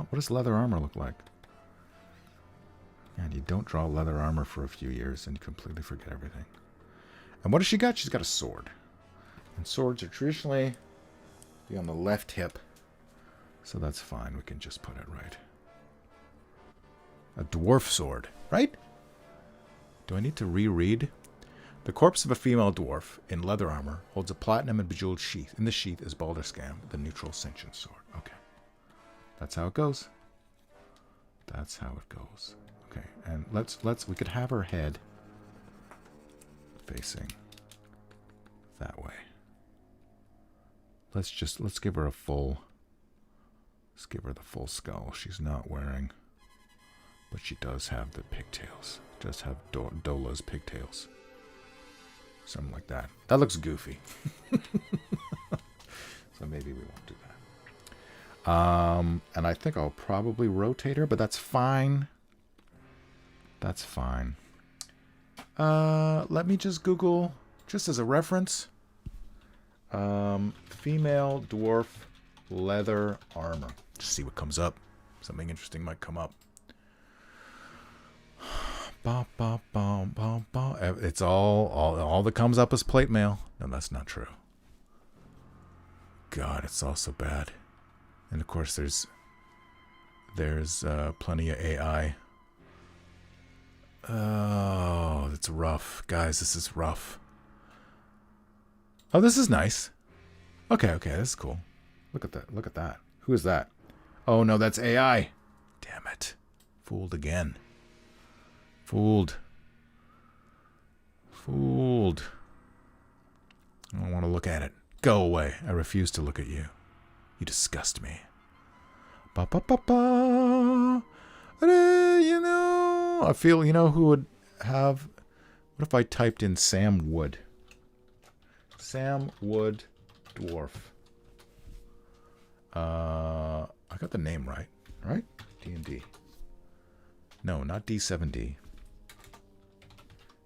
Speaker 1: What does leather armor look like? And you don't draw leather armor for a few years and you completely forget everything. And what does she got? She's got a sword. And swords are traditionally be on the left hip. So that's fine. We can just put it right. A dwarf sword, right? Do I need to reread? The corpse of a female dwarf in leather armor holds a platinum and bejeweled sheath. In the sheath is Baldurskam, the neutral sentient sword. Okay. That's how it goes. That's how it goes. Okay, and we could have her head facing that way. Let's give her the full skull. She's not wearing, but she does have the pigtails. Does have Dola's pigtails. Something like that. That looks goofy. So maybe we won't do that. And I think I'll probably rotate her, but that's fine. That's fine. Let me just Google, just as a reference, female dwarf leather armor. Just see what comes up. Something interesting might come up. It's all that comes up is plate mail. No, that's not true. God, it's all so bad. And of course, there's plenty of AI. Oh, that's rough, guys. This is rough. Oh, this is nice. Okay, this is cool. Look at that. Look at that. Who is that? Oh no, that's AI. Damn it. Fooled again. Fooled. I don't want to look at it. Go away. I refuse to look at you. You disgust me. You know, I feel, who would have... What if I typed in Sam Wood? Sam Wood dwarf. I got the name right? D&D. No, not D7D.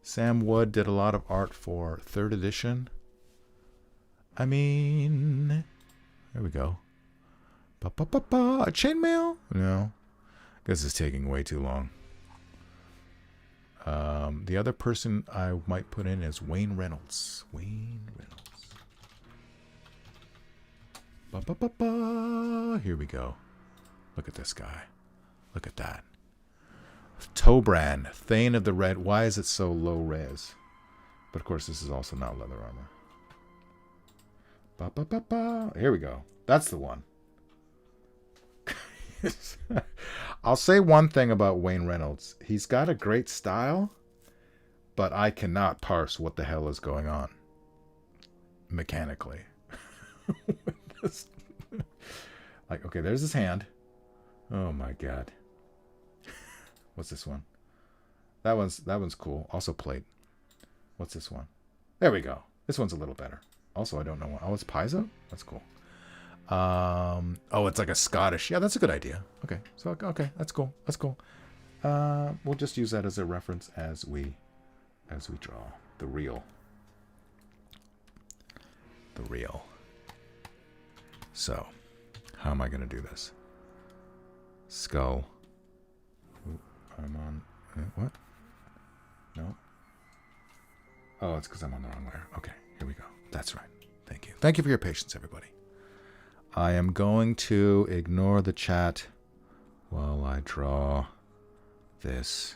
Speaker 1: Sam Wood did a lot of art for 3rd edition. I mean... There we go. Chainmail? No. This is taking way too long. The other person I might put in is Wayne Reynolds. Here we go. Look at this guy. Look at that. Tobran, Thane of the Red. Why is it so low res? But of course, this is also not leather armor. Here we go. That's the one. I'll say one thing about Wayne Reynolds. He's got a great style, but I cannot parse what the hell is going on mechanically. Like, okay, there's his hand. Oh my god. What's this one? That one's cool. Also plate. What's this one? There we go. This one's a little better. Also, I don't know what. Oh, it's Paizo? That's cool. Oh, it's like a Scottish. Yeah, that's a good idea. Okay. So, okay, that's cool. We'll just use that as a reference as we draw. the real. The real. So, how am I going to do this? Skull. Ooh, I'm on... What? No. Oh, it's because I'm on the wrong layer. Okay, here we go. That's right. Thank you. Thank you for your patience, everybody. I am going to ignore the chat while I draw this.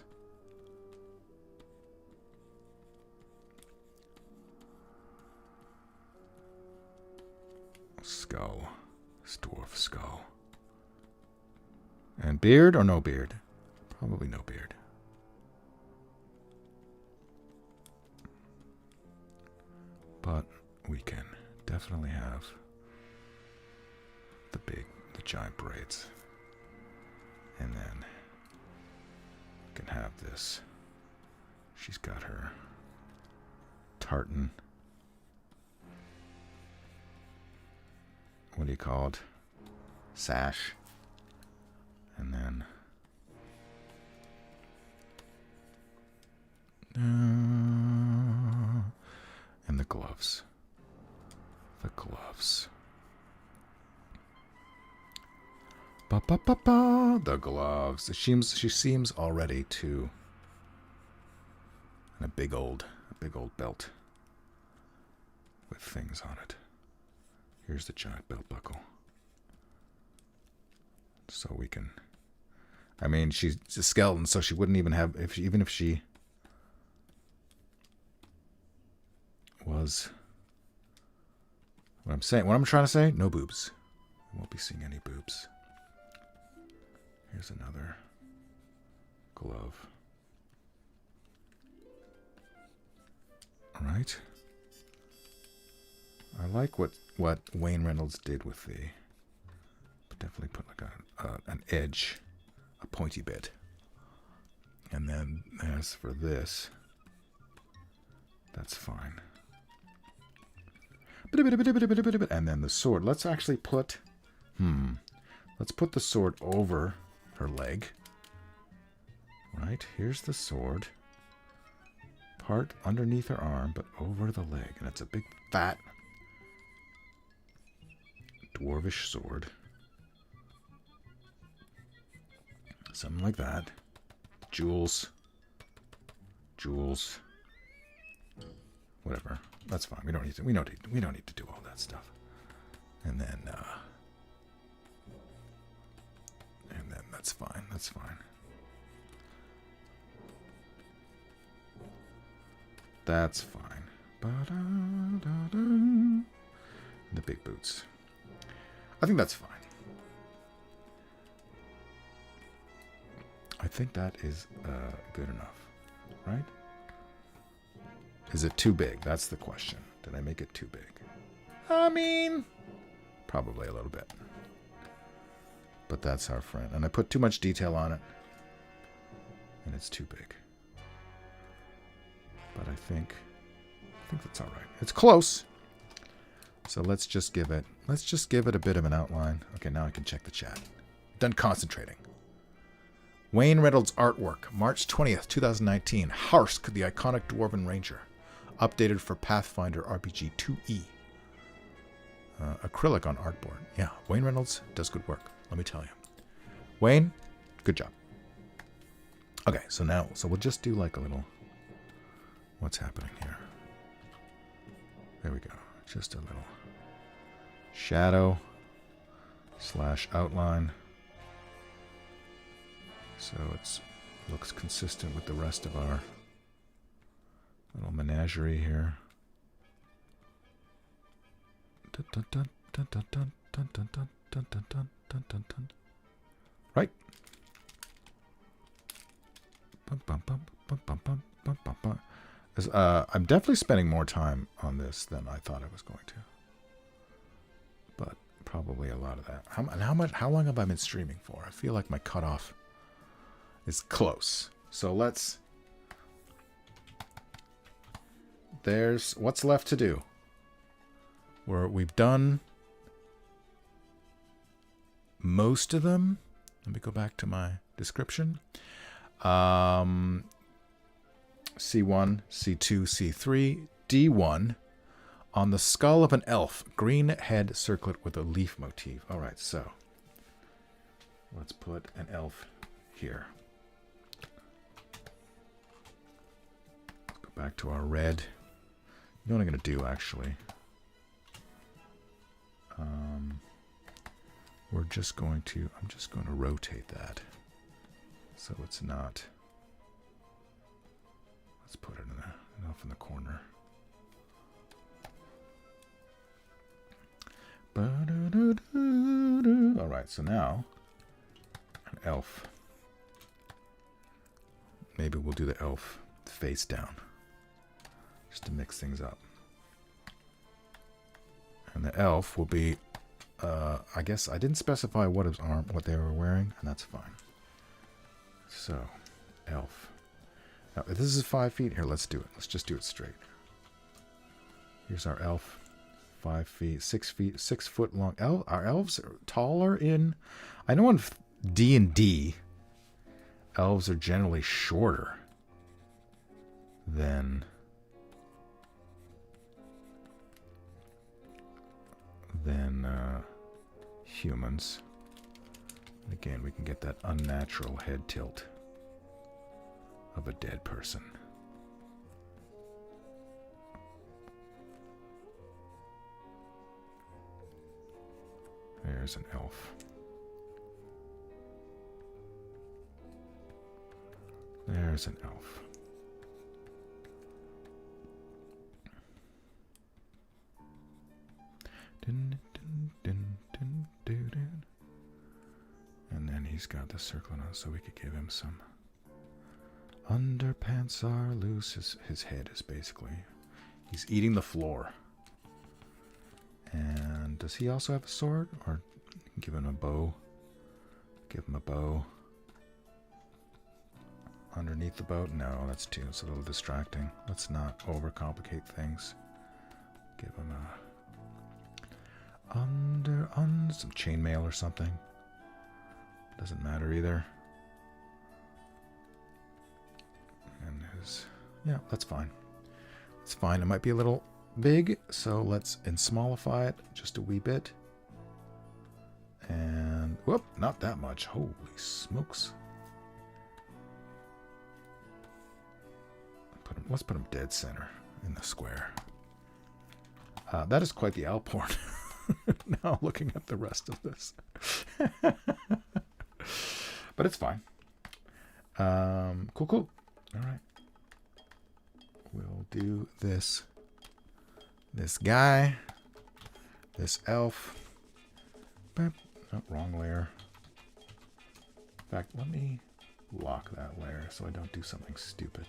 Speaker 1: Skull. This dwarf skull. And beard or no beard? Probably no beard. But we can definitely have the giant braids. And then we can have this. She's got her tartan. What do you call it? Sash. And then and the gloves. The gloves. Ba ba ba ba. The gloves. She seems already to. And a big old belt with things on it. Here's the giant belt buckle. So we can. I mean, she's a skeleton, so she wouldn't even have even if she was. What I'm trying to say, no boobs. We won't be seeing any boobs. Here's another glove. All right. I like what Wayne Reynolds did with the. Definitely put like an edge, a pointy bit. And then as for this, that's fine. And then the sword. Let's actually put, let's put the sword over her leg. Right, here's the sword. Part underneath her arm, but over the leg. And it's a big, fat, dwarvish sword. Something like that. Jewels. Whatever. That's fine. We don't need to do all that stuff. And then that's fine. That's fine. That's fine. The big boots. I think that's fine. I think that is good enough, right? Is it too big? That's the question. Did I make it too big? I mean, probably a little bit. But that's our friend. And I put too much detail on it. And it's too big. But I think that's all right. It's close. So let's just give it a bit of an outline. Okay, now I can check the chat. Done concentrating. Wayne Reynolds artwork, March 20th, 2019. Harsk, the iconic Dwarven Ranger. Updated for Pathfinder RPG 2E. Acrylic on artboard. Yeah, Wayne Reynolds does good work, let me tell you. Wayne, good job. Okay, so we'll just do like a little... What's happening here? There we go. Just a little shadow / outline. So it looks consistent with the rest of our little menagerie here. Right? I'm definitely spending more time on this than I thought I was going to. But probably a lot of that. How long have I been streaming for? I feel like my cutoff is close. So there's what's left to do. We've done most of them. Let me go back to my description. C1, C2, C3, D1 on the skull of an elf. Green head circlet with a leaf motif. All right, so let's put an elf here. Go back to our red. You know what I'm going to do, actually? I'm just going to rotate that so it's not. Let's put it off in the corner. All right, so now an elf. Maybe we'll do the elf face down just to mix things up. And the elf will be, I guess I didn't specify what they were wearing, and that's fine. So, elf. Now, if this is 5 feet, here, let's do it. Let's just do it straight. Here's our elf. 5 feet, 6 feet, 6 foot long. Our elves are taller in. I know in D&D, elves are generally shorter than humans. And again, we can get that unnatural head tilt of a dead person. There's an elf. There's an elf. And then he's got the circlet on, so we could give him some. Underpants are loose. His head is basically. He's eating the floor. And does he also have a sword? Or give him a bow? Give him a bow. Underneath the bow? No, that's it's a little distracting. Let's not overcomplicate things. Give him some chainmail or something. Doesn't matter either. And yeah, that's fine. It's fine. It might be a little big, so let's smallify it just a wee bit. And whoop, not that much. Holy smokes. Let's put him dead center in the square. That is quite the Alphorn. Now looking at the rest of this. But it's fine. Cool. All right. We'll do this guy, this elf. Oh, wrong layer. In fact, let me lock that layer so I don't do something stupid.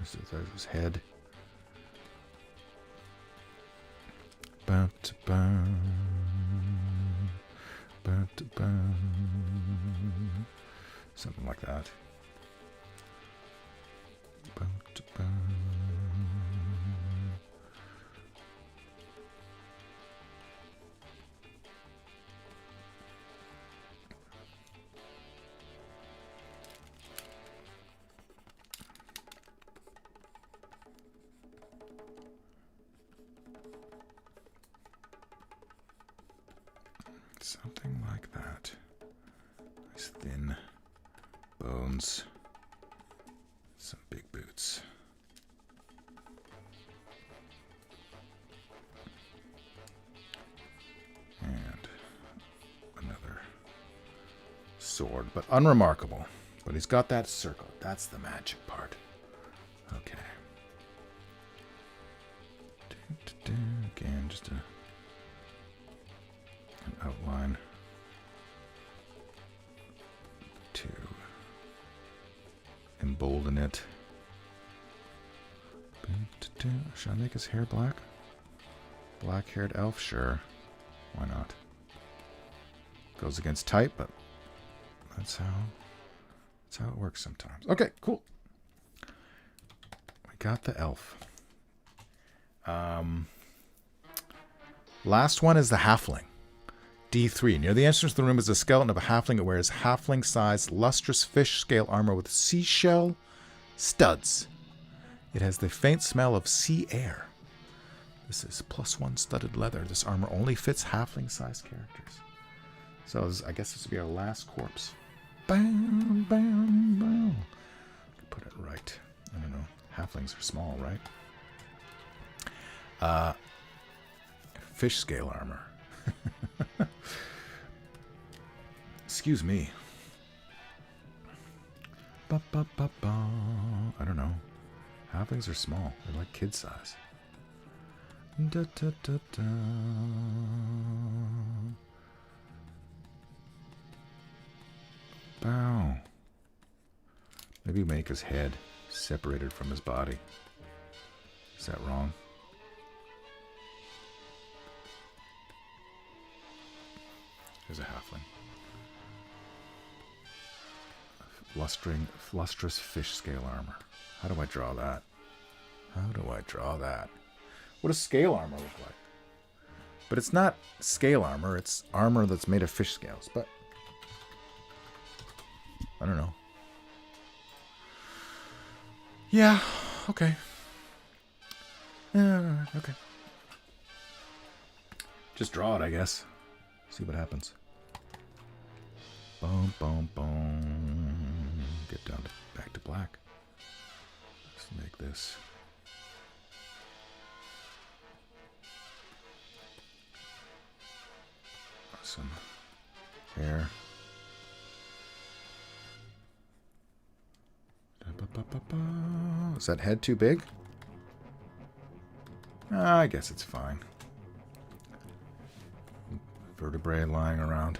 Speaker 1: So there's his head. Something like that. Something like that. Nice thin bones. Some big boots. And another sword, but unremarkable. But he's got that circle. That's the magic part. Okay. Again, just an outline to embolden it. Should I make his hair black? Black-haired elf? Sure. Why not? Goes against type, but that's how it works sometimes. Okay, cool. got the elf. Last one is the halfling. D3. Near the entrance to the room is a skeleton of a halfling. It wears halfling-sized, lustrous fish-scale armor with seashell studs. It has the faint smell of sea air. This is +1 studded leather. This armor only fits halfling-sized characters. So I guess this will be our last corpse. Bam, bam, bam. Put it right. I don't know. Halflings are small, right? Fish scale armor. Excuse me. I don't know. Halflings are small. They're like kid size. Da, da, da, da. Bow. Maybe make his head separated from his body. Is that wrong? There's a halfling. Lustrous fish scale armor. How do I draw that? How do I draw that? What does scale armor look like? But it's not scale armor. It's armor that's made of fish scales. But I don't know. Yeah. Okay. Okay. Just draw it, I guess. See what happens. Boom, boom, boom. Get down to back to black. Let's make this. Some hair. Is that head too big? I guess it's fine. Vertebrae lying around.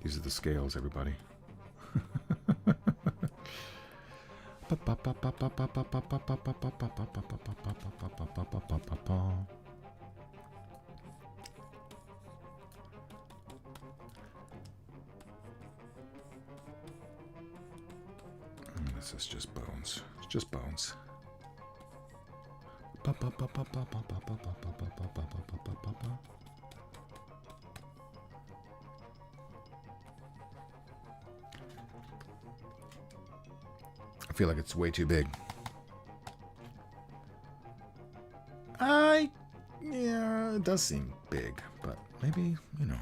Speaker 1: These are the scales, everybody. This is just bones. It's just bones. I feel like it's way too big. Yeah, it does seem big, but maybe, you know.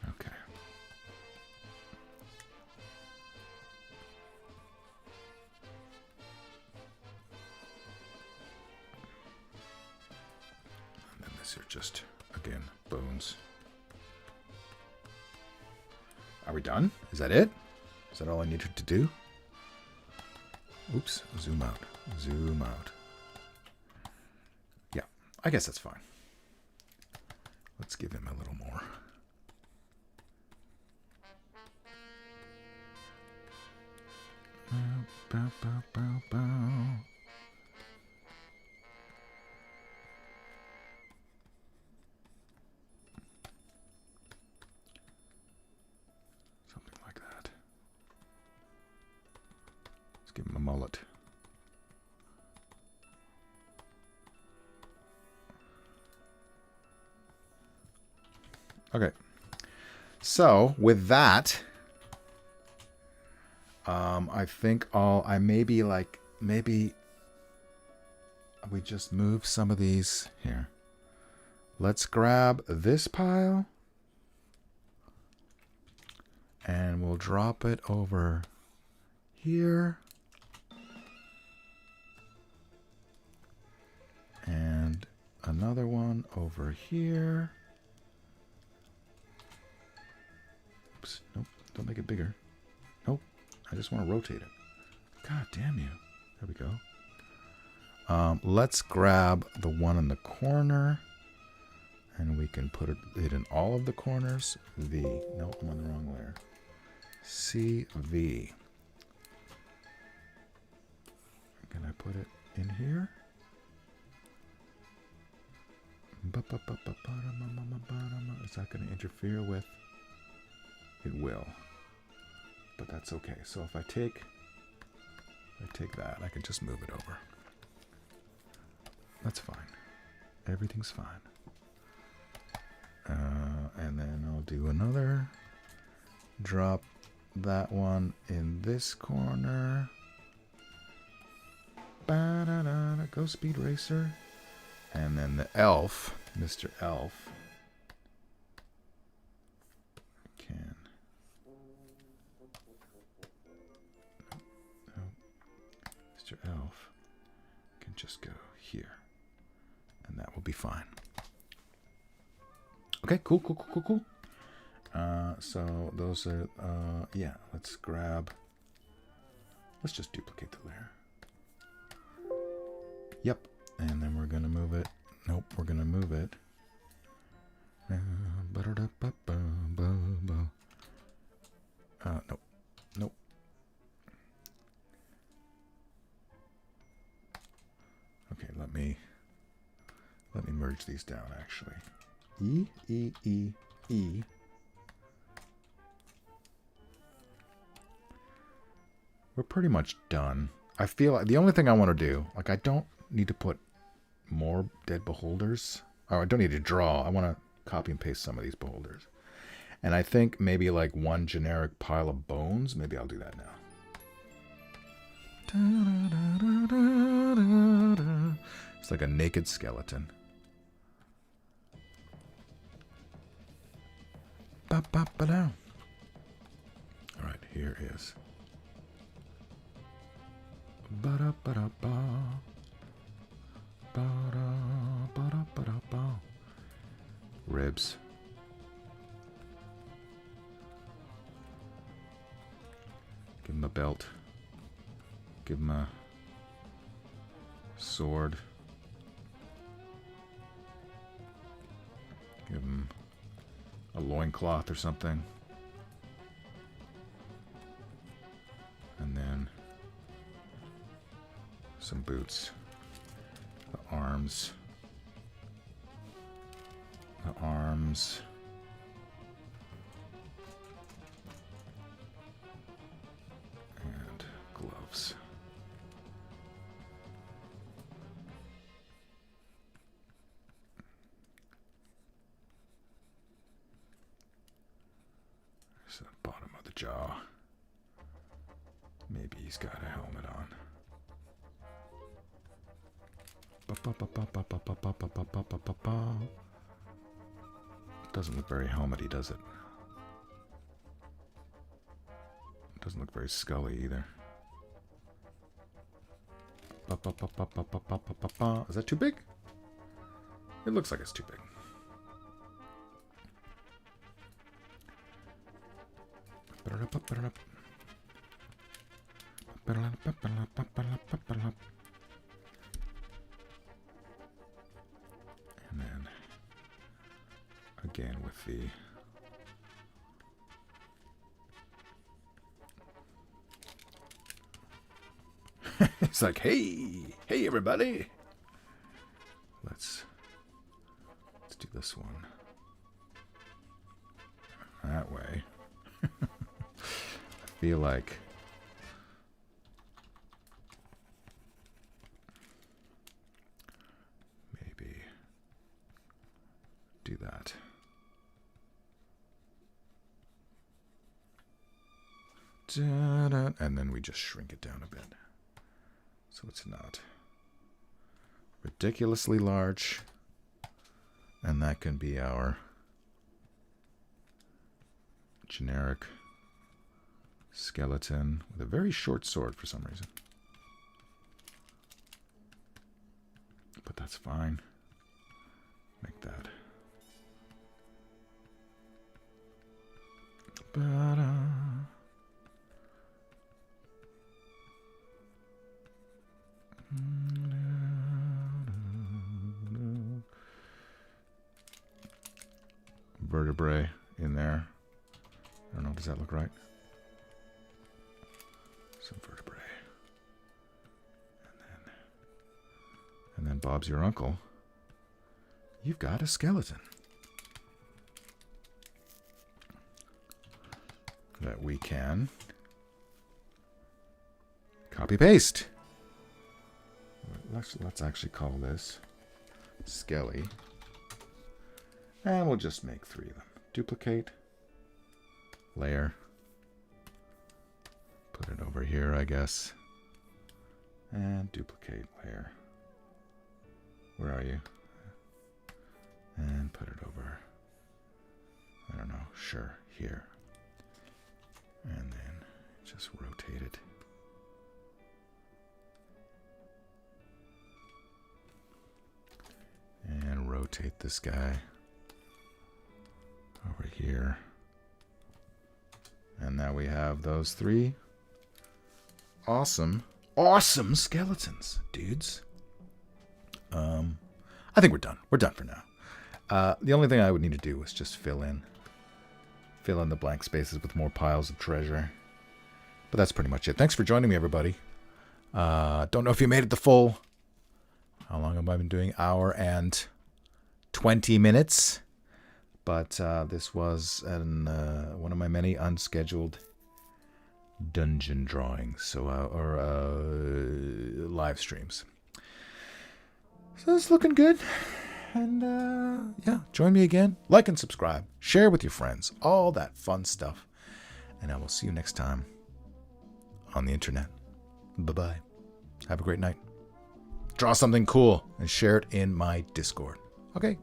Speaker 1: Okay. And then these are just, again, bones. Are we done? Is that it? Is that all I needed to do? Oops. Zoom out. Zoom out. Yeah, I guess that's fine. Let's give him a little more. Bow, bow, bow, bow. Something like that. Let's give him a mullet. Okay. So with that, I think maybe we just move some of these here. Let's grab this pile and we'll drop it over here. And another one over here. Oops, nope, don't make it bigger. Nope, I just want to rotate it. God damn you. There we go. Let's grab the one in the corner And we can put it in all of the corners. V. No, I'm on the wrong layer. CV. Can I put it in here? Is that going to interfere with? It will. But that's okay. So if I take that, I can just move it over. That's fine. Everything's fine. And then I'll do another. Drop that one in this corner. Ba-da-da-da, go Speed Racer. And then the elf, Mr. Elf, can... No. Mr. Elf can just go here. And that will be fine. Okay, cool. So those are, yeah, let's just duplicate the layer. Yep, and then we're gonna move it. Nope, we're gonna move it. Nope. Okay, let me merge these down actually. E. We're pretty much done. I feel like the only thing I want to do, like I don't need to put more dead beholders. Oh, I don't need to draw. I want to copy and paste some of these beholders. And I think maybe like one generic pile of bones. Maybe I'll do that now. It's like a naked skeleton. All right, here is. Ribs. Give him a belt. Give him a sword. Give him a loincloth or something. And then some boots. The arms. And gloves. There's the bottom of the jaw. Maybe he's got a helmet on. Doesn't look very helmety, does it? Doesn't look very Scully either. Is that too big? It looks like it's too big. And then again with the it's like, hey everybody. Let's do this one that way. I feel like maybe do that. And then we just shrink it down a bit so it's not ridiculously large, and that can be our generic skeleton with a very short sword for some reason, but that's fine. Make that. vertebrae in there. I don't know, does that look right? Some vertebrae. And then Bob's your uncle. You've got a skeleton. That we can copy paste. Let's actually call this Skelly. And we'll just make 3 of them. Duplicate. Layer. Put it over here, I guess. And duplicate layer. Where are you? And put it over. I don't know. Sure. Here. And then just rotate it. And rotate this guy over here. And now we have those 3 awesome skeletons, dudes. I think we're done. We're done for now. The only thing I would need to do is just fill in the blank spaces with more piles of treasure. But that's pretty much it. Thanks for joining me, everybody. Don't know if you made it the full. How long have I been doing? Hour and 20 minutes. But this was one of my many unscheduled dungeon drawings, or live streams. So it's looking good. And yeah, join me again. Like and subscribe. Share with your friends. All that fun stuff. And I will see you next time on the internet. Bye-bye. Have a great night. Draw something cool and share it in my Discord. Okay?